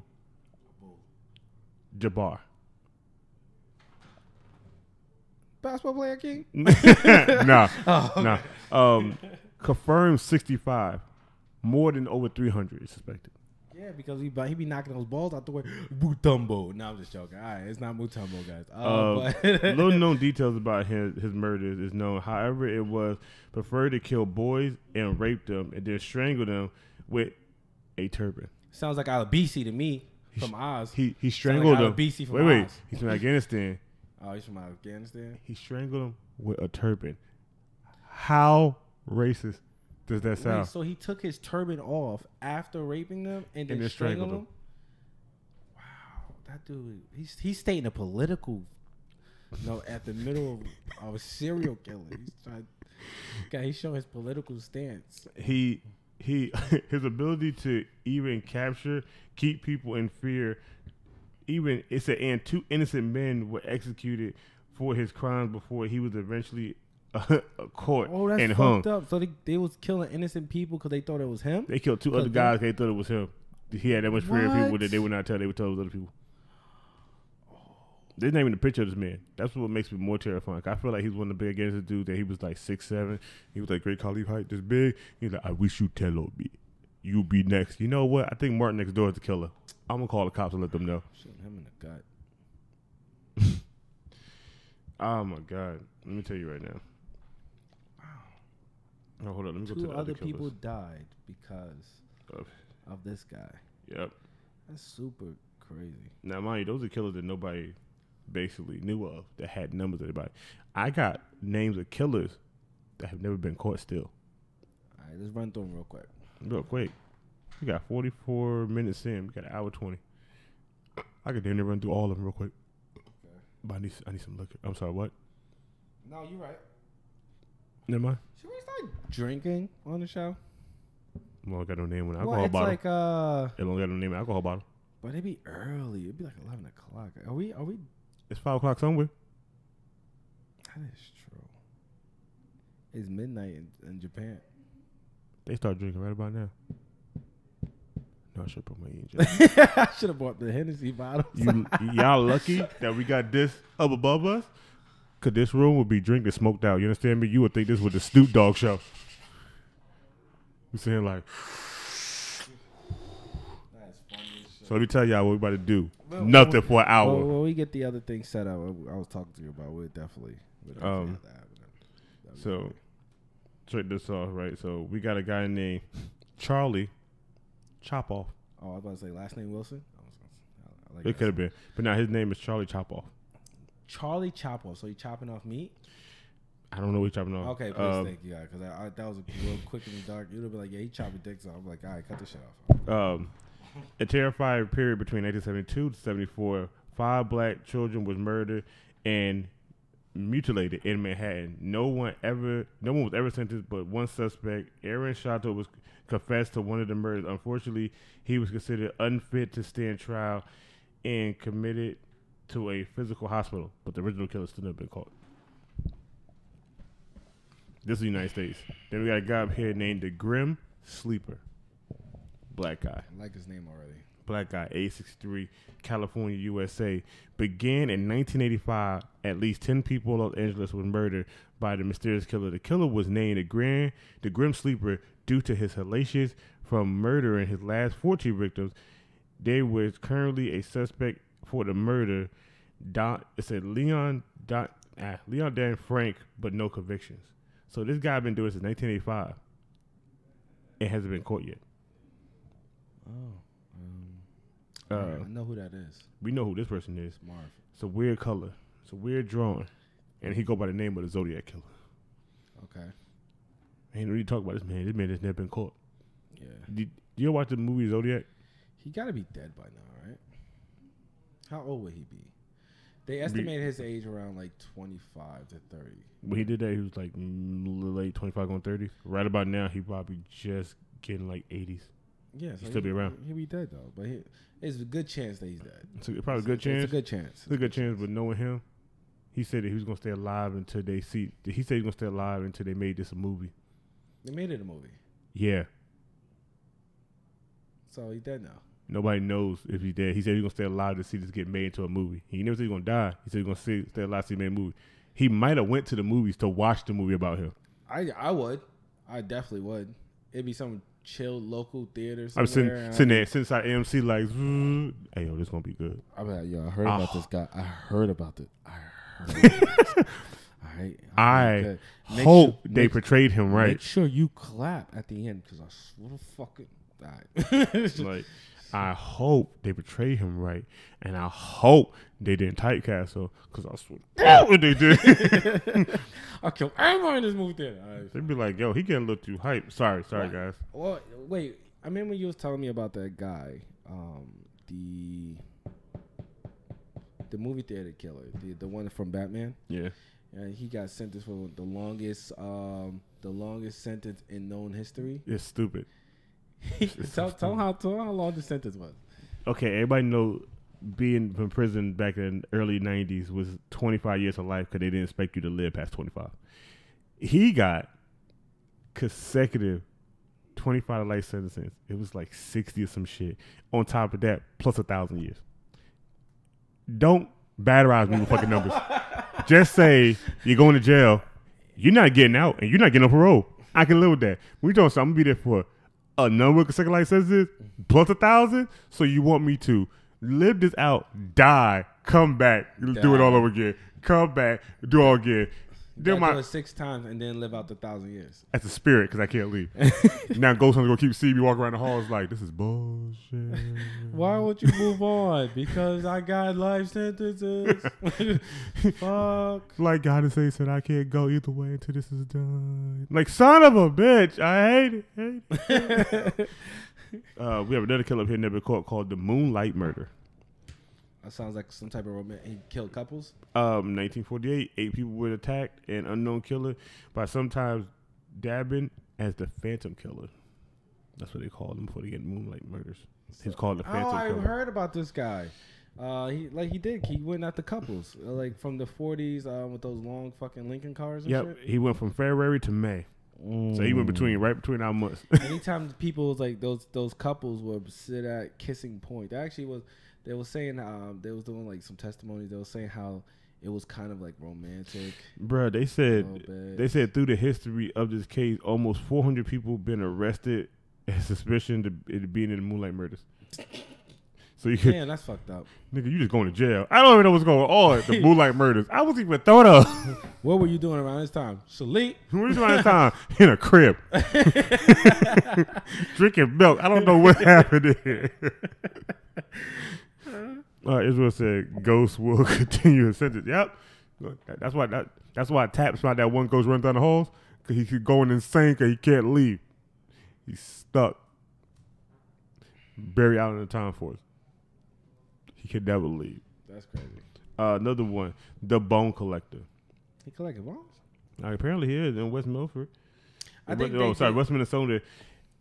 Jabbar. Basketball player, King? Nah. Confirmed 65. More than over 300 is suspected. Yeah, because he be knocking those balls out the way. Mutombo. No, I'm just joking. All right, it's not Mutombo, guys. Little known details about his murders is known. However, it was preferred to kill boys and rape them and then strangle them with a turban. Sounds like Alabisi to me from Oz. He strangled them. Wait, he's from Afghanistan. Oh, he's from Afghanistan? He strangled him with a turban. How racist does that sound? Wait, so he took his turban off after raping them and then strangled them? Wow, that dude, he's stating a political, at the middle of a serial killer. He's showing his political stance. His ability to even keep people in fear. Even it said, and 2 innocent men were executed for his crimes before he was eventually caught and hung. Fucked up. So they was killing innocent people because they thought it was him. They killed 2 other guys. They thought it was him. He had that much fear of people that they would not tell. They would tell those other people. There's not even a picture of this man. That's what makes me more terrifying. I feel like he's one of the big gangster dudes that he was like 6'7". He was like Great Khali height, this big. He's like, I wish you tell on me. You be next. You know what? I think Martin next door is the killer. I'm gonna call the cops and let them know. Shooting him in the gut. Oh my God. Let me tell you right now. Wow. Oh, hold on. Let me go to 2 the other other people died because of this guy. Yep. That's super crazy. Now, mind you, those are killers that nobody basically knew of that had numbers of everybody. I got names of killers that have never been caught still. All right, let's run through them real quick. Real quick. We got 44 minutes in. We got an hour 20. I could damn near run through all of them real quick. Okay. But I need some liquor. I'm sorry, what? No, you're right. Never mind. Should we start drinking on the show? Well, I got no name on the alcohol bottle. It's like it don't got no name on the alcohol bottle. But it'd be early. It'd be like 11 o'clock. Are we It's 5 o'clock somewhere. That is true. It's midnight in Japan. They start drinking right about now. No, I should put my angel. I should have bought the Hennessy bottles. Y'all lucky that we got this up above us. Cause this room would be drinking smoked out. You understand me? You would think this was the Snoop Dogg show. We saying like. That's funny as shit. So let me tell y'all what we about to do. Nothing for an hour. When we get the other thing set up, I was talking to you about. We'll definitely have that. So check this off, right? So we got a guy named Charlie Chopoff. Oh, I was about to say last name Wilson. I like it could have been, but now his name is Charlie Chopoff. Charlie Chopoff. So he chopping off meat? I don't know what he's chopping off. Okay, please thank you, because that was a real quick in the dark. You'd have been like, yeah, he chopping dicks off. I'm like, all right, cut this shit off. A terrifying period between 1972 to 74. 5 black children was murdered and mutilated in Manhattan. No one was ever sentenced, but one suspect, Aaron Shato, was confessed to one of the murders. Unfortunately, he was considered unfit to stand trial and committed to a physical hospital, but the original killer still never been caught. This is the United States. Then we got a guy up here named the Grim Sleeper. Black guy. I like his name already. Black guy, age 63, California, USA. Began in 1985. At least 10 people in Los Angeles were murdered by the mysterious killer. The killer was named the Grim Sleeper due to his hellacious from murdering his last 14 victims. There was currently a suspect for the murder. It said Leon Dan Frank, but no convictions. So this guy been doing it since 1985. It hasn't been caught yet. Oh, I know who that is. We know who this person is. Marv. It's a weird color. It's a weird drawing, and he go by the name of the Zodiac Killer. Okay. Ain't really talk about this man. This man has never been caught. Yeah. Did you ever watch the movie Zodiac? He got to be dead by now, right? How old would he be? They estimate his age around like 25 to 30. When he did that, he was like late 25 going 30. Right about now, he probably just getting like 80s. Yeah, he'll still be around. He'll be dead though, but it's a good chance that he's dead. It's probably a good chance. It's a good chance. It's a good chance, but knowing him, he said that he was gonna stay alive until they see. He said he was gonna stay alive until they made this a movie. They made it a movie. Yeah. So he's dead now. Nobody knows if he's dead. He said he's gonna stay alive to see this get made into a movie. He never said he's gonna die. He said he's gonna stay alive to see it made a movie. He might have went to the movies to watch the movie about him. I would. I definitely would. It'd be some chill local theater I'm somewhere. sitting there since I AMC like, hey yo, this gonna be good. I'm like, yo, I heard about this guy. I heard about it. All right. I hope they portrayed him right. Make sure you clap at the end because I swear to fucking die. Like, I hope they portrayed him right, and I hope they didn't typecast her because I swear what they did. I'll kill everyone in this movie theater. Right. They'd be like, yo, he getting a little too hype. Sorry, guys. Well, wait. I remember you was telling me about that guy, the movie theater killer, the one from Batman. Yeah. And he got sentenced for the longest sentence in known history. It's stupid. Tell how long the sentence was. Okay, everybody know being in prison back in the early 90s was 25 years of life because they didn't expect you to live past 25. He got consecutive 25 life sentences. It was like 60 or some shit. On top of that, plus 1,000 years. Don't batterize me with fucking numbers. Just say you're going to jail. You're not getting out, and you're not getting on parole. I can live with that. We don't. So I'm gonna be there for a number of consecutive life sentences plus 1,000. So you want me to live this out, die, come back, do it all over again, come back, do it all again. Do it 6 times and then live out the 1,000 years. That's a spirit because I can't leave. Now Ghost Hunter's gonna keep seeing me walk around the halls like this is bullshit. Why won't you move on? Because I got life sentences. Fuck. Like God and say said I can't go either way until this is done. Like son of a bitch, I hate it. We have another killer up here never caught called the Moonlight Murder. That sounds like some type of romance. He killed couples. 1948, 8 people were attacked. An unknown killer, by sometimes dabbing as the Phantom Killer. That's what they called him before they get Moonlight Murders. He's called the Phantom Killer. I heard about this guy. He went after couples like from the 40s with those long fucking Lincoln cars and shit. He went from February to May. So he went right between our months. Anytime people was like those couples would sit at kissing point. They were saying they was doing like some testimonies. They were saying how it was kind of like romantic. Bruh, they said through the history of this case, almost 400 people been arrested as suspicion of it being in the Moonlight Murders. So damn, that's fucked up. Nigga, you just going to jail. I don't even know what's going on. The Moonlight Murders. I wasn't even thought of. What were you doing around this time? Salute. What were you doing around this time? In a crib. Drinking milk. I don't know what happened here. Israel said ghosts will continue his sentence. Yep. That's why Taps found that one ghost running down the halls. Because he could go insane because he can't leave. He's stuck. Buried out in the time force. He could never leave. That's crazy. Another one, the Bone Collector. He collected bones? Apparently he is in West Milford. West Minnesota.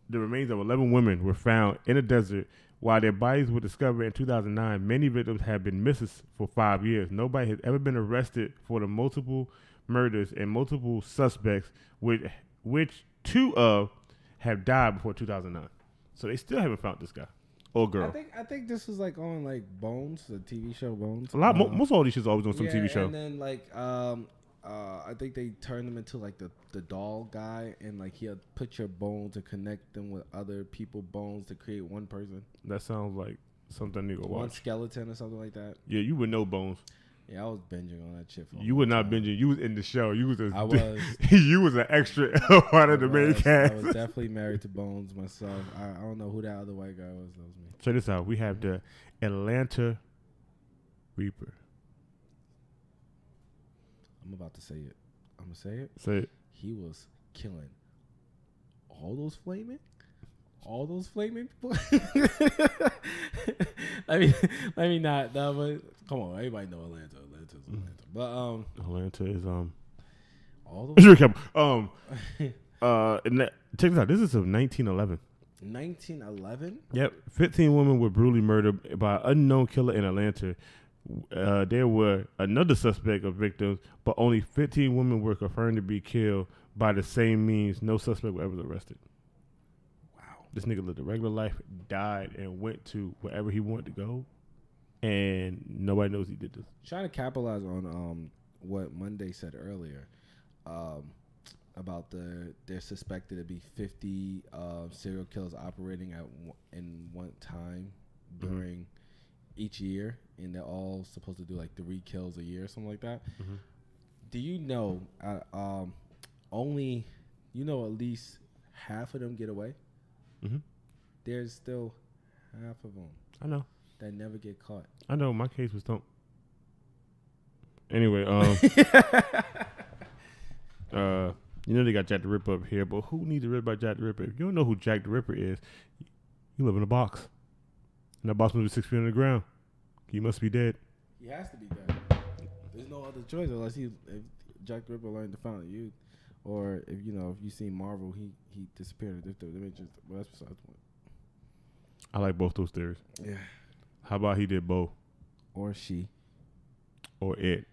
The remains of 11 women were found in a desert. While their bodies were discovered in 2009, many victims have been missing for 5 years. Nobody has ever been arrested for the multiple murders and multiple suspects, which 2 of have died before 2009. So they still haven't found this guy or girl. I think this was like on like Bones, the TV show Bones. Most of all these shit's always on some TV show. And then like I think they turned him into like the doll guy, and like he'll put your bones to connect them with other people's bones to create one person. That sounds like something you go watch. One skeleton or something like that. Yeah, you would know Bones. Yeah, I was binging on that shit. You were not binging. You was in the show. You was. You was an extra part of the main cast. I was definitely married to Bones myself. I don't know who that other white guy was. That was me. Check this out. We have the Atlanta Reaper. I'm about to say it. I'm gonna say it. Say it. He was killing all those flaming people. let me not. No, but come on, everybody know Atlanta. Atlanta's Atlanta. But Atlanta is all those. Check this out. This is of 1911. 1911. Yep, 15 women were brutally murdered by an unknown killer in Atlanta. There were another suspect of victims, but only 15 women were confirmed to be killed by the same means. No suspect was ever arrested. Wow. This nigga lived a regular life, died, and went to wherever he wanted to go, and nobody knows he did this. Trying to capitalize on what Monday said earlier about they're suspected to be 50 serial killers operating in one time during each year, and they're all supposed to do like 3 kills a year or something like that. Mm-hmm. Do you know at least half of them get away? Mm-hmm. There's still half of them. I know. That never get caught. I know. My case was thumped. Anyway, they got Jack the Ripper up here, but who needs to read about Jack the Ripper? If you don't know who Jack the Ripper is, you live in a box. And that box must be 6 feet on the ground. He must be dead. He has to be dead. There's no other choice unless if Jack the Ripper learned to find you, or if you seen Marvel, he disappeared in different dimensions. Well, that's besides the point. I like both those theories. Yeah. How about he did both? Or she. Or it.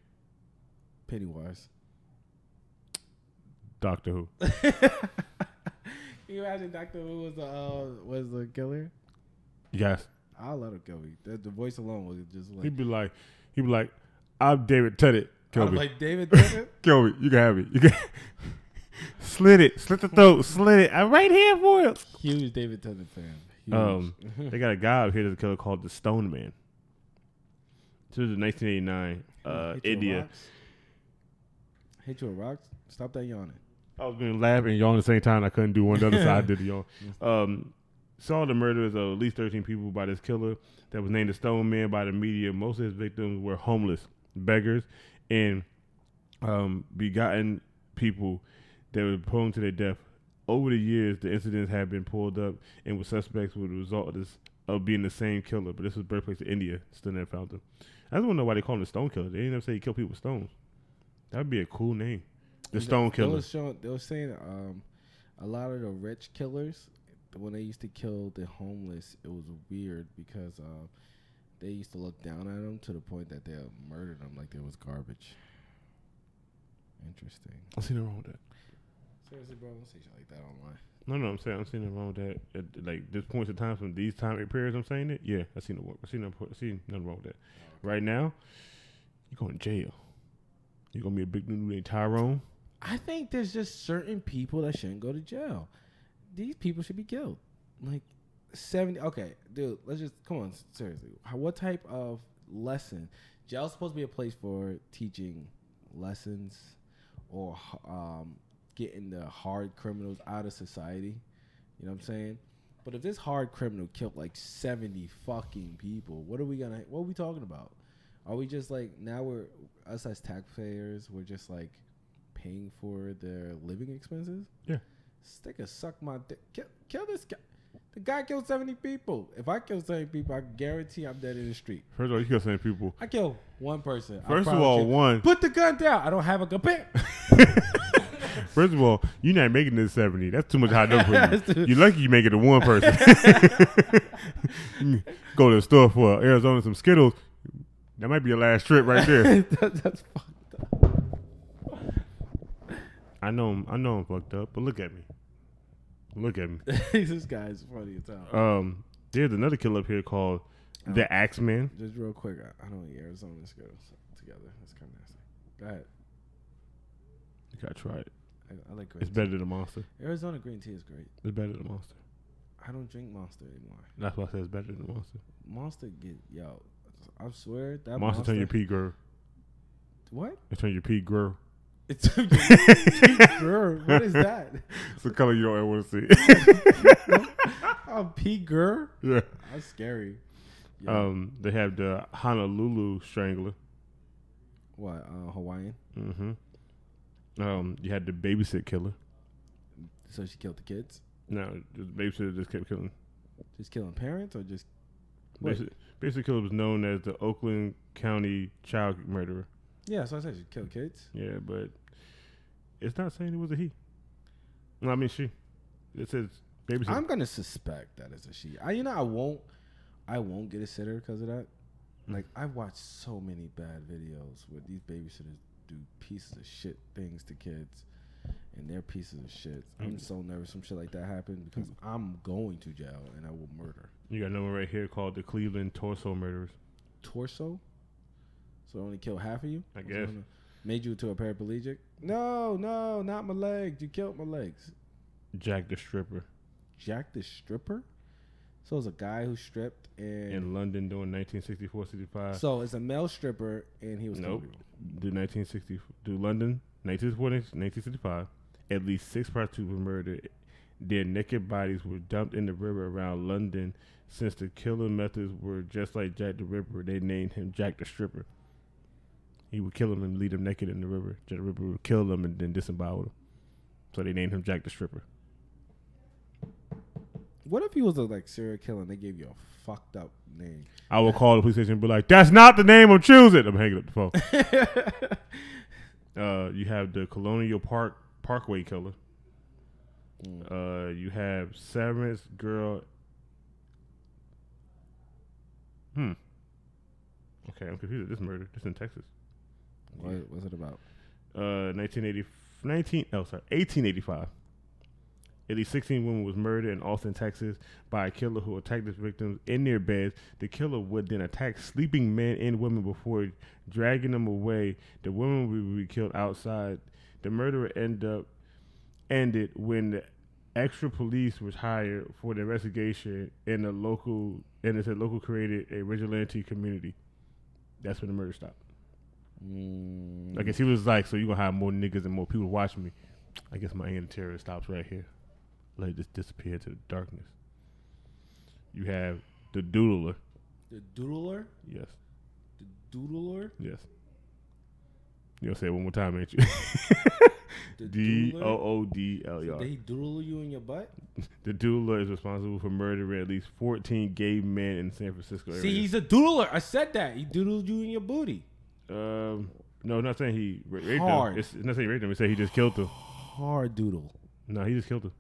Pennywise. Doctor Who. Can you imagine Doctor Who was the killer? Yes. I'll let him kill me. The voice alone was just like he'd be like, I'm David Tennant. Kill me. Like David Tennant? Kill me. You can have me. You can slit the throat, slit it. I'm right here for it. Huge David Tennant fan. They got a guy up here that's a killer called the Stone Man. This was in 1989, India. Hit you with rocks? Stop that yawning. I was going to laugh and yawn at the same time. I couldn't do one. The other side did the yawn. Saw the murders of at least 13 people by this killer that was named the Stone Man by the media. Most of his victims were homeless, beggars, and begotten people that were prone to their death. Over the years, the incidents have been pulled up and were suspects with the result of being the same killer. But this was birthplace of India. Still never found him. I just want to know why they call him the Stone Killer. They didn't ever say he killed people with stones. That would be a cool name. The Stone Killer. They were saying a lot of the rich killers, when they used to kill the homeless, it was weird because they used to look down at them to the point that they murdered them like they was garbage. Interesting. I see nothing wrong with that. Seriously, bro, don't say shit like that online. No, I'm saying I'm seeing nothing wrong with that. At, like this points in time from these time periods, I'm saying it. Yeah, I see nothing wrong with that. Right now, you're going to jail. You're gonna be a big new named Tyrone. I think there's just certain people that shouldn't go to jail. These people should be killed. Like 70. Okay, dude, let's just come on. Seriously, what type of lesson? Jail's supposed to be a place for teaching lessons or getting the hard criminals out of society. You know what I'm saying? But if this hard criminal killed like 70 fucking people, what are we talking about? Are we just like, now us as taxpayers, we're just like paying for their living expenses? Yeah. Stick a suck my dick. Kill this guy. The guy killed 70 people. If I kill 70 people, I guarantee I'm dead in the street. First of all, you kill 70 people. I kill one person. First of all, one. Put the gun down. I don't have a gun. First of all, you're not making this 70. That's too much high number for you. You're lucky you make it to one person. Go to the store for Arizona some Skittles. That might be your last trip right there. That's fucked up. I know I'm fucked up, but look at me. This guy is funny as hell. There's another killer up here called the Axeman. Just real quick, I don't eat Arizona Skittles together. That's kind of nasty. Go ahead. You gotta try it. I like green It's tea. better than Monster. Arizona green tea is great. It's better than Monster. I don't drink Monster anymore. That's why I said it's better than Monster. Monster I swear that Monster turn your pee girl. What? It turn your pee girl. It's pea girl. What is that? It's a color you don't ever want to see. Oh, pea girl? Yeah. That's scary. Yeah. They have the Honolulu Strangler. What? Hawaiian? Mm-hmm. You had the babysit killer. So she killed the kids? No, the babysitter just kept killing. Just killing parents or just? Babysit killer was known as the Oakland County child murderer. Yeah, so I said she killed kids. Yeah, but it's not saying it was a he. No, I mean she. It says babysitter. I'm gonna suspect that it's a she. I won't get a sitter because of that. Like I've watched so many bad videos where these babysitters do pieces of shit things to kids, and they're pieces of shit. I'm so nervous some shit like that happens because I'm going to jail and I will murder. You got another one right here called the Cleveland Torso Murderers. Torso? So only killed half of you? I guess. Made you to a paraplegic? No, not my legs. You killed my legs. Jack the Stripper. Jack the Stripper? So it's a guy who stripped in London during 1964-65. So it's a male stripper and he was London, 1965. At least 6 prostitutes were murdered. Their naked bodies were dumped in the river around London. Since the killing methods were just like Jack the Ripper, they named him Jack the Stripper. He would kill them and leave them naked in the river. Jack the Ripper would kill them and then disembowel them. So they named him Jack the Stripper. What if he was a like serial killer and they gave you a fucked up name? I will call the police station and be like, "That's not the name. I'm choosing." I'm hanging up the phone. You have the Colonial Parkway killer. You have Severance Girl. Okay, I'm confused. This murder. This in Texas. What's it about? 1885. At least 16 women was murdered in Austin, Texas by a killer who attacked his victims in their beds. The killer would then attack sleeping men and women before dragging them away. The women would be killed outside. The murder ended when the extra police was hired for the investigation and the local created a vigilante community. That's when the murder stopped. I guess he was like, so you're going to have more niggas and more people watching me. I guess my anti-terror stops right here. Let it just disappear into the darkness. You have the Doodler. The Doodler? Yes. The Doodler? Yes. You'll say it one more time, ain't you? Doodler. So did he doodle you in your butt? The Doodler is responsible for murdering at least 14 gay men in San Francisco area. See, he's a doodler. I said that. He doodled you in your booty. No, I'm not saying he raped them. It's not saying he raped them. It said he just killed them. Hard doodle. No, he just killed them.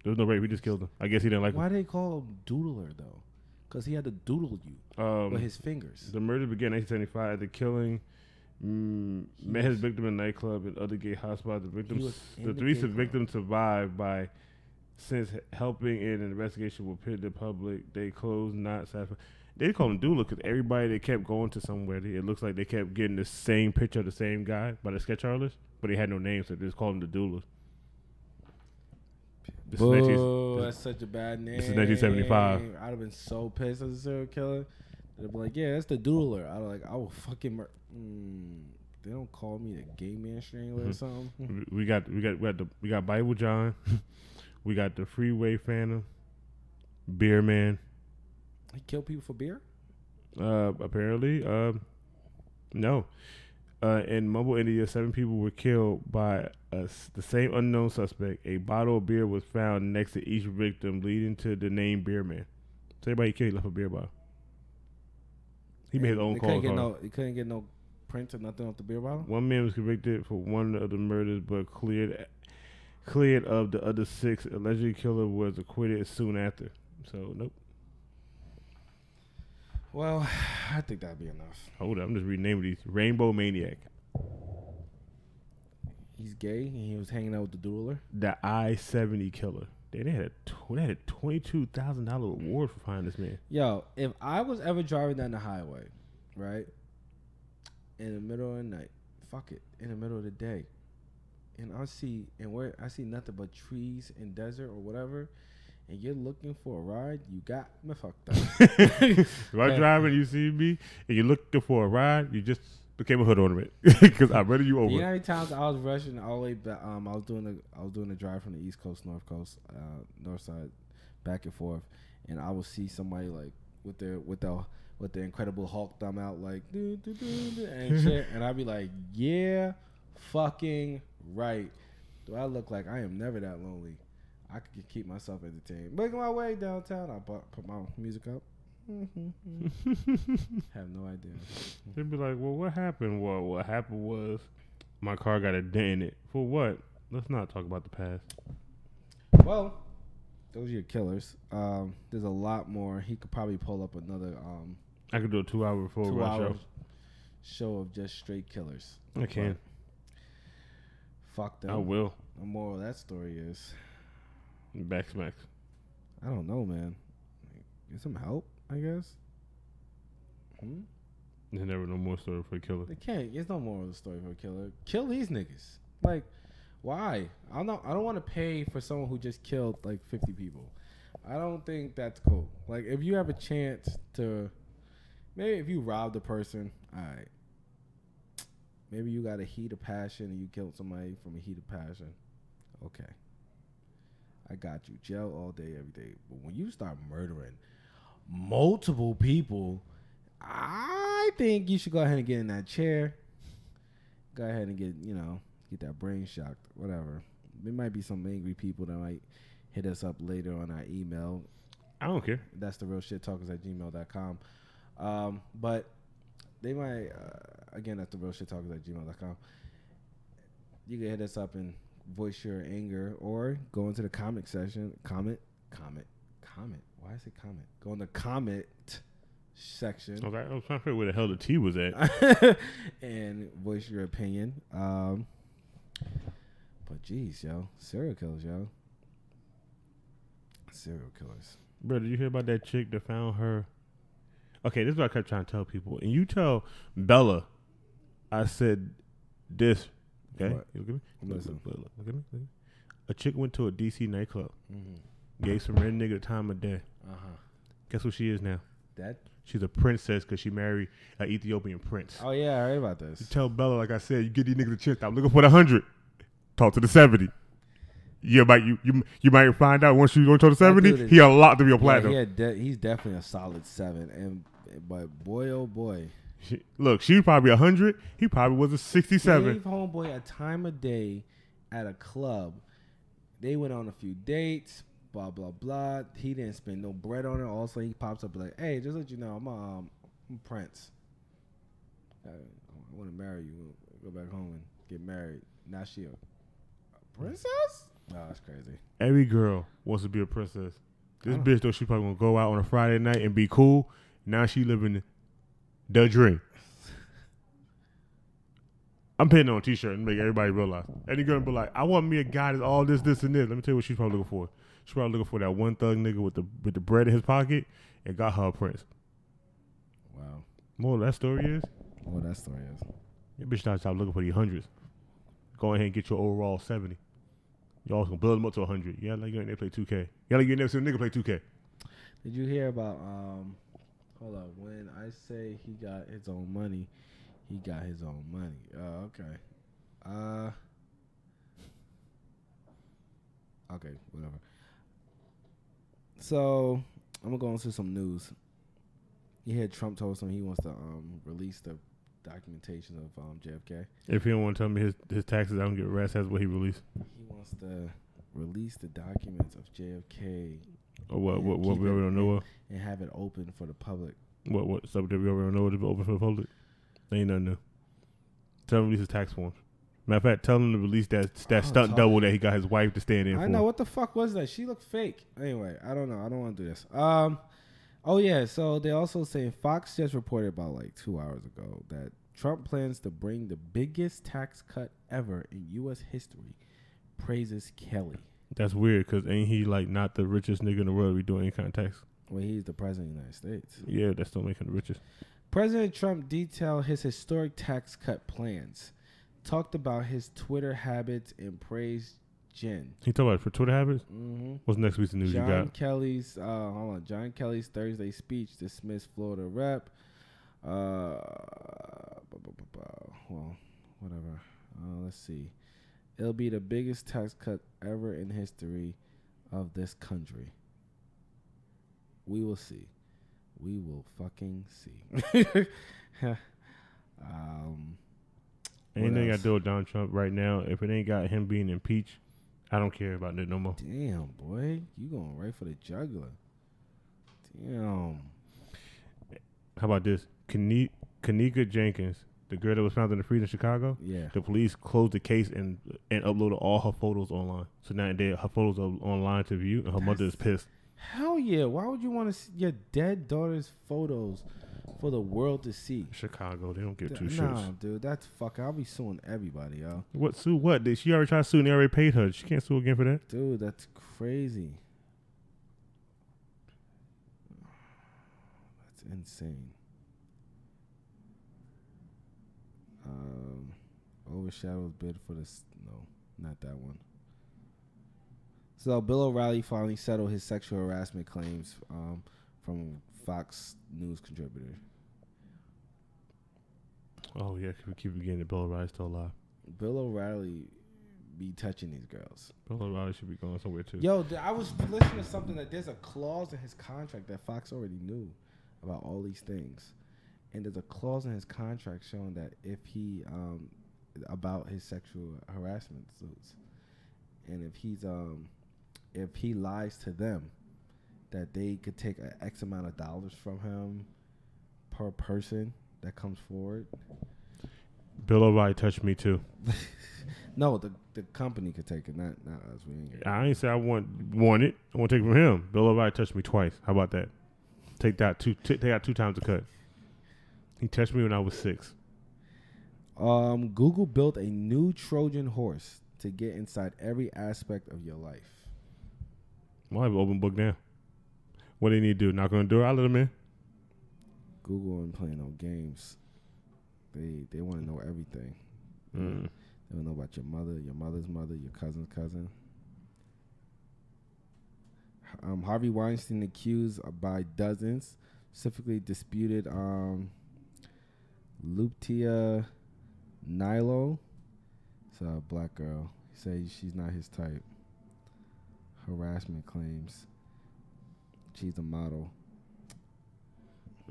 There was no rape. He just killed them. I guess he didn't like Why them. do they call him doodler, though? Because he had to doodle you with his fingers. The murder began in 1975. The killing met his victim in a nightclub and other gay hotspots. The three victims survived by since helping in an investigation will pit the public. They closed not satisfied. They call him doodler because everybody they kept going to somewhere. It looks like they kept getting the same picture of the same guy by the sketch artist, but they had no name, so they just called him the doodler. That's such a bad name. This is 1975. I'd have been so pissed as a serial killer. They'd be like, yeah, that's the doodler. I will fucking they don't call me the gay man strangler or something. We got Bible John. We got the Freeway Phantom, Beer Man. He killed people for beer? Apparently, no. In Mumble, India, 7 people were killed by the same unknown suspect. A bottle of beer was found next to each victim, leading to the name Beer Man. So everybody he killed, he left a beer bottle. He made his own call. He couldn't get no print or nothing off the beer bottle? One man was convicted for one of the murders, but cleared of the other 6. Alleged killer was acquitted soon after. So, nope. Well, I think that'd be enough. Hold up, I'm just renaming these. Rainbow Maniac. He's gay and he was hanging out with the doodler. The I-70 killer. They had a $22,000 reward for finding this man. Yo, if I was ever driving down the highway, right, in the middle of the night, fuck it, in the middle of the day, and I see nothing but trees and desert or whatever, and you're looking for a ride, you got me fucked up. If I'm driving, you see me, and you're looking for a ride, you just became a hood ornament because I read you over. You know how many times I was rushing all the way back? I was doing the drive from the East Coast, North Coast, North Side, back and forth, and I would see somebody like with the Incredible Hulk thumb out, like do and shit, and I'd be like, yeah, fucking right. Do I look like I am never that lonely? I could keep myself entertained. Making my way downtown, I put my music up. Have no idea. They'd be like, well, what happened? Well, what happened was my car got a dent in it. For what? Let's not talk about the past. Well, those are your killers. There's a lot more. He could probably pull up another I could do a 2-hour full run show of just straight killers. I can. Fuck them. I will. The moral of that story is back smacks. I don't know, man. Get some help, I guess. There's never no more story for a killer. They can't. There's no moral of the story for a killer. Kill these niggas. Like, why? I don't want to pay for someone who just killed like 50 people. I don't think that's cool. Like, if you have a chance to, maybe if you robbed a person, all right. Maybe you got a heat of passion and you killed somebody from a heat of passion. Okay. I got you. Jail all day, every day. But when you start murdering multiple people, I think you should go ahead and get in that chair. Go ahead and get that brain shocked, whatever. There might be some angry people that might hit us up later on our email. I don't care. That's therealshittalkers@gmail.com. But they might, again, that's therealshittalkers@gmail.com. You can hit us up and voice your anger or go into the comment section. Comment. Why I say comment? Go in the comment section. Okay, I was trying to figure where the hell the T was at. And voice your opinion. But geez, yo. Serial killers, yo. Serial killers. Bro, did you hear about that chick that found her? Okay, this is what I kept trying to tell people. And you tell Bella, I said this. Okay? What? You look at me? Listen. Look at me. A chick went to a DC nightclub. Gave some red nigga the time of day. Guess who she is now? That? She's a princess because she married an Ethiopian prince. Oh, yeah, I heard about this. You tell Bella, like I said, you get these niggas a chance. I'm looking for the 100. Talk to the 70. You might find out once you go to the 70, he unlocked to be a platinum. Yeah, he's definitely a solid 7. But boy, oh boy. She probably 100. He probably was a 67. Gave homeboy a time of day at a club. They went on a few dates. Blah blah blah. He didn't spend no bread on it. Also, he pops up like, "Hey, just let you know, I'm Prince. I want to marry you. Go back home and get married." Now she a princess? Oh, that's crazy. Every girl wants to be a princess. This bitch though, she probably gonna go out on a Friday night and be cool. Now she living the dream. I'm putting on a t-shirt and make everybody realize. And you're gonna be like, I want me a guy that's all this, and this. Let me tell you what she's probably looking for. She's probably looking for that one thug nigga with the bread in his pocket and got her a prince. Wow. More that story is. What that story is. Your bitch not stop looking for these hundreds. Go ahead and get your overall 70. Y'all gonna build them up to 100. Yeah, like you ain't never play 2K. Yeah, like you ain't never seen a nigga play 2K. Did you hear about hold up, when I say he got his own money, he got his own money. Oh, okay. Okay, whatever. So I'm gonna go into some news. You heard Trump told him he wants to release the documentation of JFK. If he don't want to tell me his taxes, I don't get arrested. That's what he released. He wants to release the documents of JFK. Or what we already don't know of? And have it open for the public. What stuff that we already don't know to be open for the public? Ain't nothing new. Tell him to release his tax forms. Matter of fact, tell him to release that stunt double that he got his wife to stand in for. I know. What the fuck was that? She looked fake. Anyway, I don't know. I don't want to do this. Oh, yeah. So they also saying Fox just reported about like 2 hours ago that Trump plans to bring the biggest tax cut ever in U.S. history. Praises Kelly. That's weird because ain't he like not the richest nigga in the world to be doing any kind of tax? Well, he's the president of the United States. Yeah, that's still making the richest. President Trump detailed his historic tax cut plans, talked about his Twitter habits, and praised Jen. He talked about it for Twitter habits? Mm-hmm. What's next week's news you got? John Kelly's Thursday speech dismissed Florida rep. Well, whatever. Let's see. It'll be the biggest tax cut ever in history of this country. We will see. We will fucking see. Anything I do with Donald Trump right now, if it ain't got him being impeached, I don't care about it no more. Damn, boy. You going right for the jugular. Damn. How about this? Kanika Jenkins, the girl that was found in the freeze in Chicago, yeah. The police closed the case and uploaded all her photos online. So now her photos are online to view, and her mother is pissed. Hell yeah. Why would you want to see your dead daughter's photos for the world to see? Chicago, they don't give two shits. Nah, dude, that's fucking. I'll be suing everybody, yo. What? Sue what? She already tried to sue and they already paid her. She can't sue again for that. Dude, that's crazy. That's insane. Overshadows bid for this. No, not that one. So Bill O'Reilly finally settled his sexual harassment claims from Fox News contributor. Oh yeah, we keep forgetting that Bill O'Reilly's still alive. Bill O'Reilly be touching these girls. Bill O'Reilly should be going somewhere too. Yo, I was listening to something that there's a clause in his contract that Fox already knew about all these things, and there's a clause in his contract showing that if he about his sexual harassment suits, and if he lies to them, that they could take an X amount of dollars from him per person that comes forward. Bill O'Reilly touched me too. No, the company could take it, not us. I ain't say I want it. I want to take it from him. Bill O'Reilly touched me twice. How about that? Take out 2 times the cut. He touched me when I was 6. Google built a new Trojan horse to get inside every aspect of your life. Well, I have an open book now. What do they need to do? Knock on the door? I'll let them in. Google ain't playing no games. They want to know everything. They want to know about your mother, your mother's mother, your cousin's cousin. Harvey Weinstein accused by dozens, specifically disputed Luptia Nylo. It's a black girl. He said she's not his type. Harassment claims. She's a model.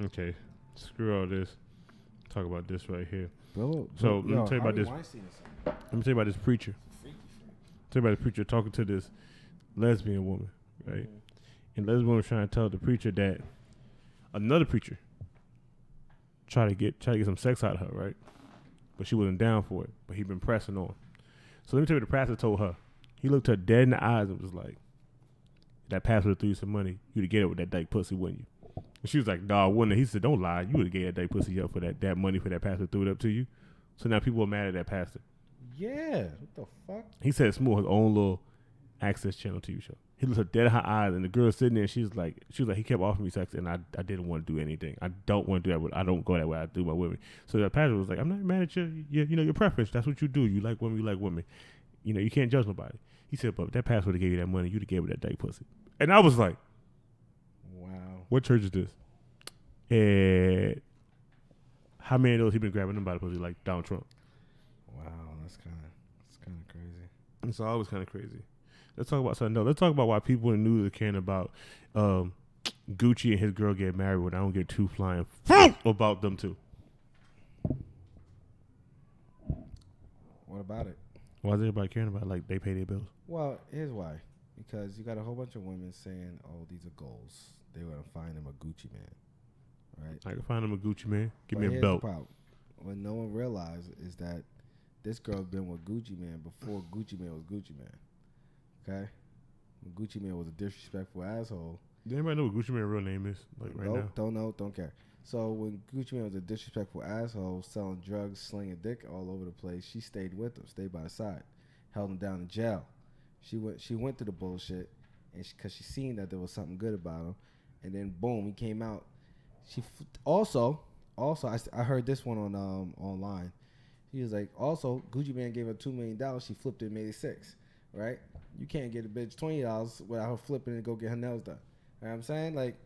Okay. Screw all this. Talk about this right here. Bro, let me tell you about this. Let me tell you about this preacher. Tell you about the preacher talking to this lesbian woman, right? And lesbian woman was trying to tell the preacher that another preacher tried to get some sex out of her, right? But she wasn't down for it. But he'd been pressing on. So let me tell you what the pastor told her. He looked her dead in the eyes and was like, that pastor threw you some money, you'd get it with that dyke pussy, wouldn't you? And she was like, nah, wouldn't. He said, don't lie. You would have gave that dyke pussy up for that money for that pastor threw it up to you. So now people are mad at that pastor. Yeah. What the fuck? He said Smooth his own little Access Channel TV show. He looked her dead in her eyes, and the girl sitting there, she was like, he kept offering me sex, and I didn't want to do anything. I don't want to do that. I don't go that way. I do my women. So the pastor was like, I'm not mad at your preference. That's what you do. You like women. You like women. You can't judge nobody. He said, but if that pastor would have gave you that money, you'd have gave her that dyke pussy. And I was like, wow. What church is this? And how many of those he been grabbing them by the pussy like Donald Trump? Wow, that's kind of crazy. It's always kind of crazy. Let's talk about something else. Let's talk about why people in the news are caring about Gucci and his girl get married when I don't get too flying about them too. What about it? Why is everybody caring about it? Like they pay their bills? Well, here's why. Because you got a whole bunch of women saying, "Oh, these are goals. They want to find him a Gucci man." Right? I can find him a Gucci man. Give but me a belt. The problem. What no one realized is that this girl been with Gucci man before Gucci man was Gucci man. Okay? When Gucci man was a disrespectful asshole. Does anybody know what Gucci man's real name is? Like right now? Don't know, don't care. So when Gucci man was a disrespectful asshole, selling drugs, slinging dick all over the place, she stayed with him, stayed by his side, held him down in jail. She went through the bullshit, and because she seen that there was something good about him, and then boom, he came out. She also I heard this one on online. He was like, also Gucci man gave her $2 million. She flipped it and made it $6 million, right? You can't get a bitch $20 without her flipping and go get her nails done. You know what I'm saying? Like,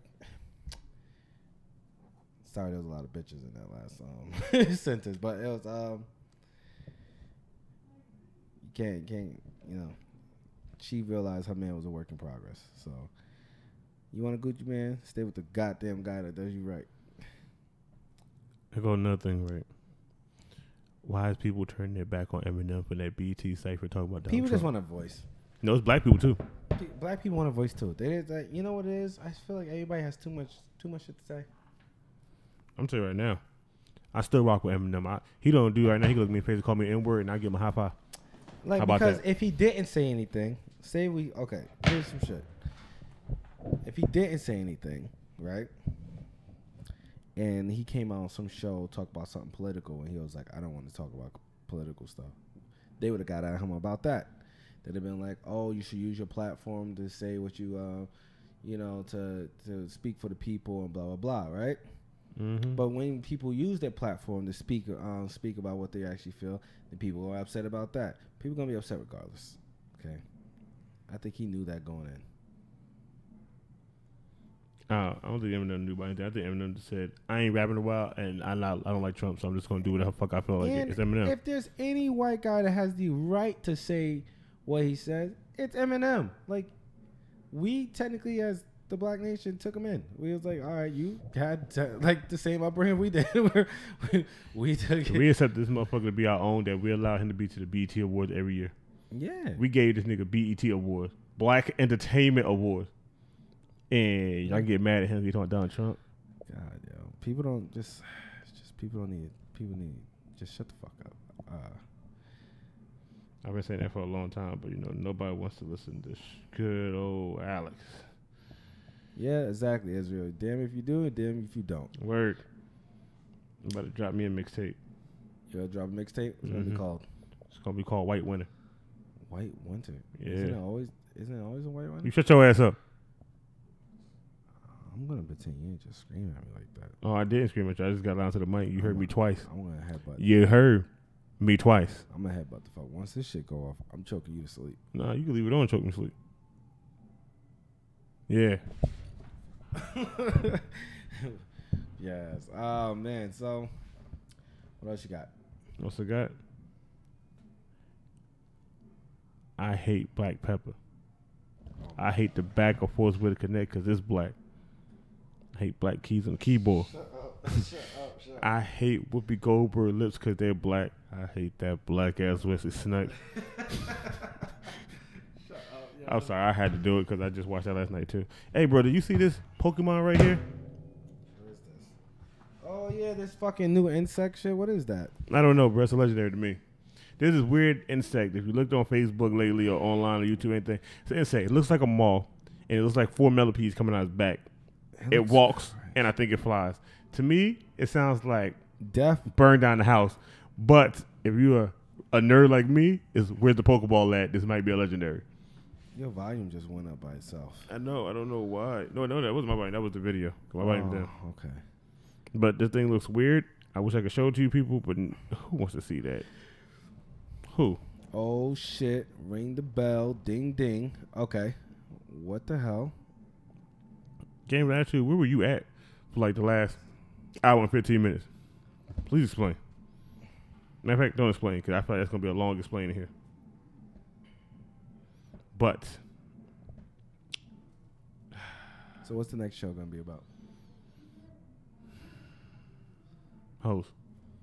sorry, there was a lot of bitches in that last sentence, but it was you can't she realized her man was a work in progress. So you want a Gucci man? Stay with the goddamn guy that does you right. I go another thing, right? Why is people turning their back on Eminem for that BT cipher talking about Donald People Trump? just want a voice. No, it's black people too. Black people want a voice too. You know what it is? I feel like everybody has too much shit to say. I'm telling you right now, I still rock with Eminem. He don't do right now. He look me in the face and call me N-word, and I give him a high five. Like, how about because that? If he didn't say anything, here's some shit. If he didn't say anything, right, and he came out on some show talk about something political, and he was like, I don't want to talk about political stuff, they would have got at him about that. They'd have been like, oh, you should use your platform to say what you, to speak for the people and blah, blah, blah, right? Mm-hmm. But when people use their platform to speak about what they actually feel, then people are upset about that. People going to be upset regardless, okay? I think he knew that going in. I don't think Eminem knew about anything. I think Eminem just said, I ain't rapping in a while, and I don't like Trump, so I'm just going to do whatever the fuck I feel like. It's Eminem. If there's any white guy that has the right to say what he says, it's Eminem. Like, we technically, as the black nation, took him in. We was like, all right, you had the same upbringing we did. we took it. We accept this motherfucker to be our own, that we allow him to be to the BET Awards every year. Yeah. We gave this nigga BET Awards, Black Entertainment Awards. And y'all get mad at him. You talking Donald Trump? God, yo, people need just shut the fuck up. I've been saying that for a long time, but nobody wants to listen to this good old Alex. Yeah, exactly, Israel. Damn if you do it, damn if you don't. Word. You about to drop me a mixtape. You gotta drop a mixtape? What's it gonna be called? It's gonna be called White Winter. White Winter. Yeah. Isn't it always a white winter? You shut your ass up. I'm gonna pretend you ain't just screaming at me like that. Oh, I didn't scream at you. I just got down to the mic. You heard me twice. I'm gonna headbutt. You heard me twice. I'm gonna headbutt the fuck. Once this shit go off, I'm choking you to sleep. Nah, you can leave it on and choke me to sleep. Yeah. Yes. Oh man. So, what else you got? What's I got? I hate black pepper. I hate the back or forth with a connect because it's black. I hate black keys on the keyboard. Shut up. I hate Whoopi Goldberg lips because they're black. I hate that black ass Wesley Snipes. I'm sorry, I had to do it because I just watched that last night too. Hey, bro, did you see this Pokemon right here? What is this? Oh yeah, this fucking new insect shit. What is that? I don't know, bro. It's a legendary to me. There's this weird insect. If you looked on Facebook lately or online or YouTube or anything, it's an insect. It looks like a moth. and it looks like 4 millipedes coming out his back. It walks, and I think it flies. To me, it sounds like death burn down the house. But if you're a nerd like me, is where's the Pokeball at? This might be a legendary. Your volume just went up by itself. I know. I don't know why. No, that wasn't my volume. That was the video. My volume down. Okay. But this thing looks weird. I wish I could show it to you people, but who wants to see that? Who? Oh, shit. Ring the bell. Ding, ding. Okay. What the hell? Game of Attitude, where were you at for like the last hour and 15 minutes? Please explain. Matter of fact, don't explain, because I feel like that's going to be a long explaining here. But. So what's the next show going to be about? Host.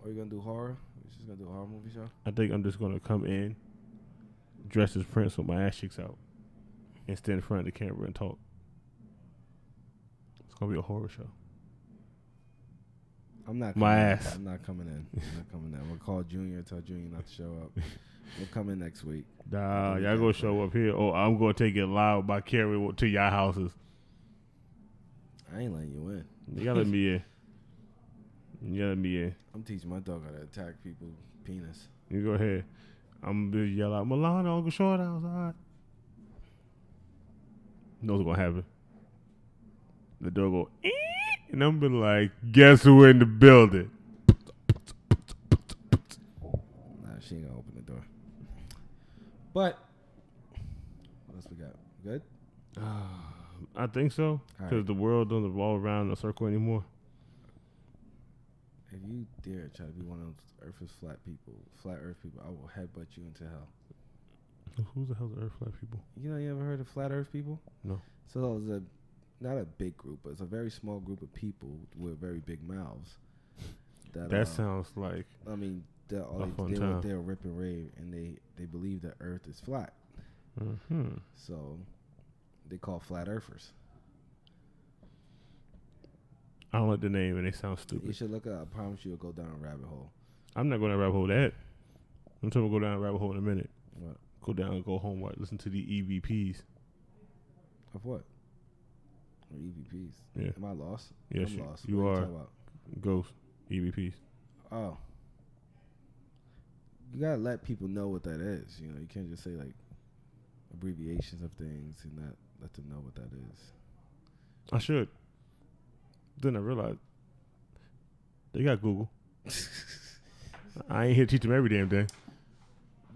Are you going to do horror? You're just going to do a horror movie show? I think I'm just going to come in, dressed as Prince with my ass cheeks out, and stand in front of the camera and talk. It's going to be a horror show. I'm not my coming ass. In. I'm not coming in. I'm not coming in. We'll call Junior, tell Junior not to show up. We'll come in next week. Nah, y'all gonna show up here. Oh, I'm gonna take it loud by carrying to y'all houses. I ain't letting you in. You gotta let me in. You gotta let me in. I'm teaching my dog how to attack people's penis. You go ahead. I'm gonna yell out, Milana, Uncle Short outside. You know what's gonna happen? The door go, ee! And I'm be like, guess who in the building? Nah, she ain't gonna open the door. But what else we got? Good? I think so. Because the world doesn't revolve around in a circle anymore. If you dare try to be one of those Earth is flat Earth people, I will headbutt you into hell. Who the hell's the Earth flat people? You ever heard of flat Earth people? No. So it was not a big group, but it's a very small group of people with very big mouths. That sounds like I mean, they were rip and rave, and they believe that Earth is flat. Mm-hmm. So they call flat earthers. I don't like the name, and they sound stupid. You should look it up. I promise you'll go down a rabbit hole. I'm not going down a rabbit hole that. I'm trying to go down a rabbit hole in a minute. What? Go down and go home. Listen to the EVPs. Of what? Or EVPs? Yeah. Am I lost? Yes, I'm lost. You what are. You talking about? Ghost EVPs. Oh. You gotta let people know what that is. You can't just say like abbreviations of things and not let them know what that is. I should. Then I realized they got Google. I ain't here to teach them every damn day.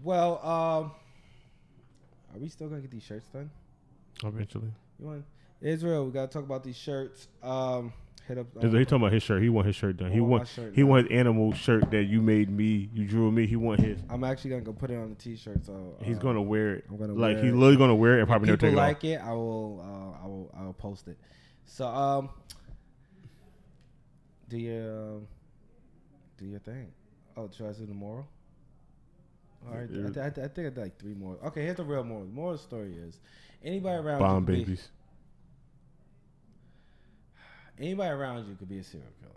Well, are we still gonna get these shirts done? Eventually. You want Israel? We gotta talk about these shirts. Hit up. He talking about his shirt. He want his shirt done. He want his animal shirt that you made me. You drew me. He want his. I'm actually gonna go put it on the t-shirt. So he's gonna wear it. I'm gonna like he's literally gonna wear it and probably never take it off. If people like it, I will post it. So do your thing. Oh, should I do the moral? All right, I think I did like 3 more. Okay, here's the real moral. The moral of the story is anybody around bomb babies. Anybody around you could be a serial killer.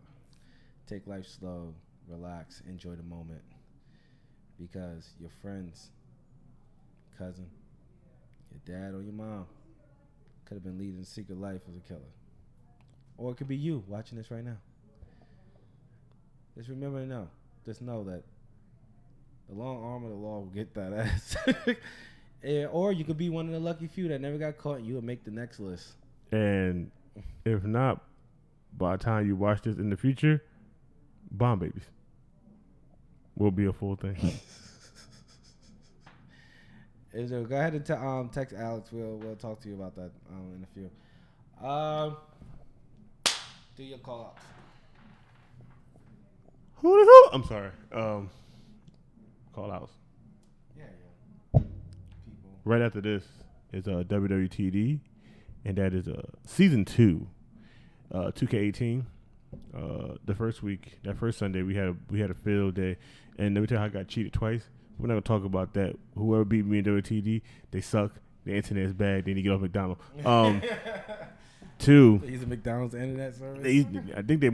Take life slow, relax, enjoy the moment. Because your friend's cousin, your dad, or your mom could have been leading a secret life as a killer. Or it could be you watching this right now. Just remember to know. Just know that the long arm of the law will get that ass. Or you could be one of the lucky few that never got caught and you would make the next list. And if not, by the time you watch this in the future, bomb babies will be a full thing. Israel, go ahead and text Alex. We'll talk to you about that in a few. Do your call outs. Who the hell? I'm sorry. Call outs. Yeah. People. Right after this is WWTD, and that is season 2. 2K18. The first week, that first Sunday, we had a field day, and let me tell you how I got cheated twice. We're not gonna talk about that. Whoever beat me in WTD, they suck. The internet is bad. They need to get off McDonald's. 2. They use a McDonald's internet service. I think they're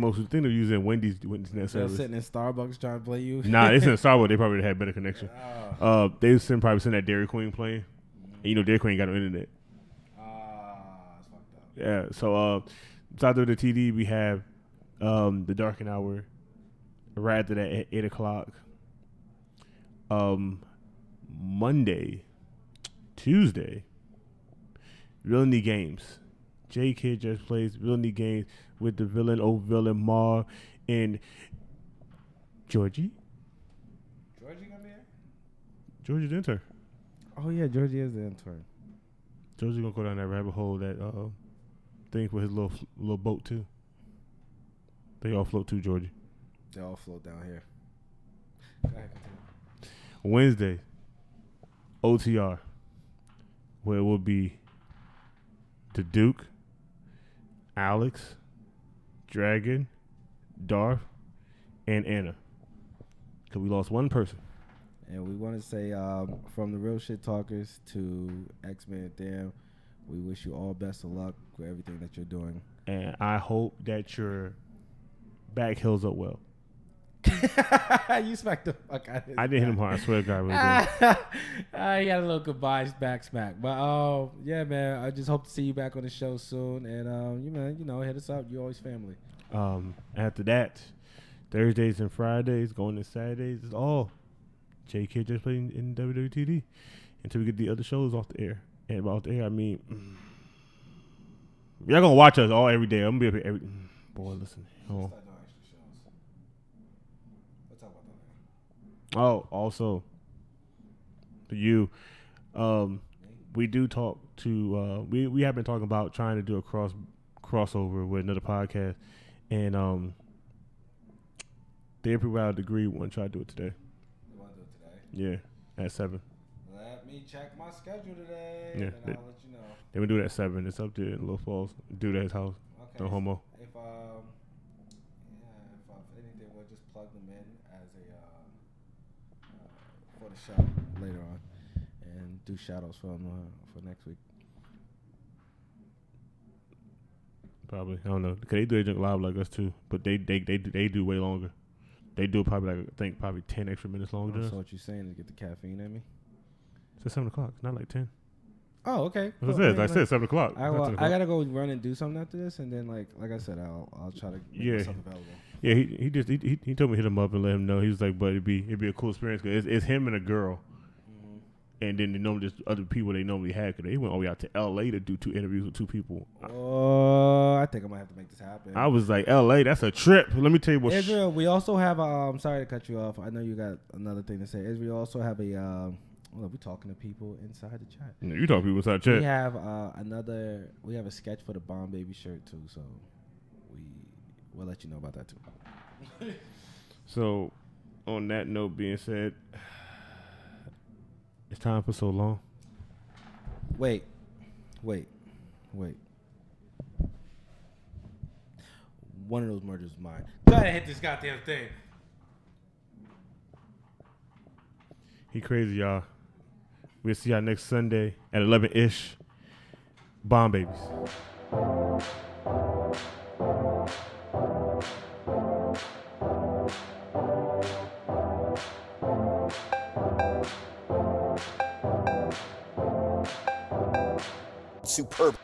using Wendy's internet service. They're sitting in Starbucks trying to play you. Nah, they sent Starbucks. They probably had better connection. They probably send that Dairy Queen playing. And Dairy Queen got no internet. Yeah. So besides the TD, we have the Darkened Hour right after that at 8:00. Monday, Tuesday, Villainy Games. J Kid just plays Villainy Games with the old villain Mar and Georgie. Georgie gonna be here? Georgie's the intern. Oh yeah, Georgie is the intern. Georgie's gonna go down that rabbit hole, that thing for his little boat too. They all float too, Georgie. They all float down here. Go ahead, continue. Wednesday, OTR, where it will be the Duke, Alex, Dragon, Darth, and Anna. Because we lost one person. And we want to say from the Real Shit Talkers to X-Men Damn, we wish you all best of luck with everything that you're doing. And I hope that your back heals up well. You smacked the fuck out of his I didn't hit him hard. I swear to God. He had a little goodbye back smack. But yeah, man, I just hope to see you back on the show soon. And you know, hit us up. You always family. After that, Thursdays and Fridays, going to Saturdays, is all J Kid just playing in WWTD until we get the other shows off the air. And about the air, I mean, y'all gonna watch us all every day. I'm gonna be up here every. Boy, listen. Oh, also, for you, we do talk to. We have been talking about trying to do a crossover with another podcast, and they provided a degree. We want to try to do it today. You want to do it today? Yeah, at 7. Let me check my schedule today, yeah, and I'll let you know. They would do it at 7. It's up to Little Falls. Do that at his house. Okay. No homo. If anything, we'll just plug them in as for the show later on, and do shadows for next week. Probably, I don't know. Cause they do Agent Live like us too, but they do way longer. They do probably like, I think probably 10 extra minutes longer. So what you're saying is get the caffeine in me. It's at 7 o'clock. It's not like 10. Oh, okay. That's it. I said 7 o'clock. I gotta go run and do something after this, and then like I said, I'll try to make myself available. Yeah, he told me to hit him up and let him know. He was like, but it'd be a cool experience because it's him and a girl, and then they normally just other people they normally had because they went all the way out to L.A. to do 2 interviews with 2 people. Oh, I think I might have to make this happen. I was like, L.A., that's a trip. Let me tell you what. Israel, we also have I'm sorry to cut you off. I know you got another thing to say. Israel, we also have a. Well, we're talking to people inside the chat. Yeah, you talk to people inside the chat. We have we have a sketch for the Bomb Baby shirt too, so we'll let you know about that too. So, on that note being said, it's time for so long. Wait. One of those murders is mine. Go ahead and hit this goddamn thing. He crazy, y'all. We'll see y'all next Sunday at 11-ish. Bomb Babies. Superb.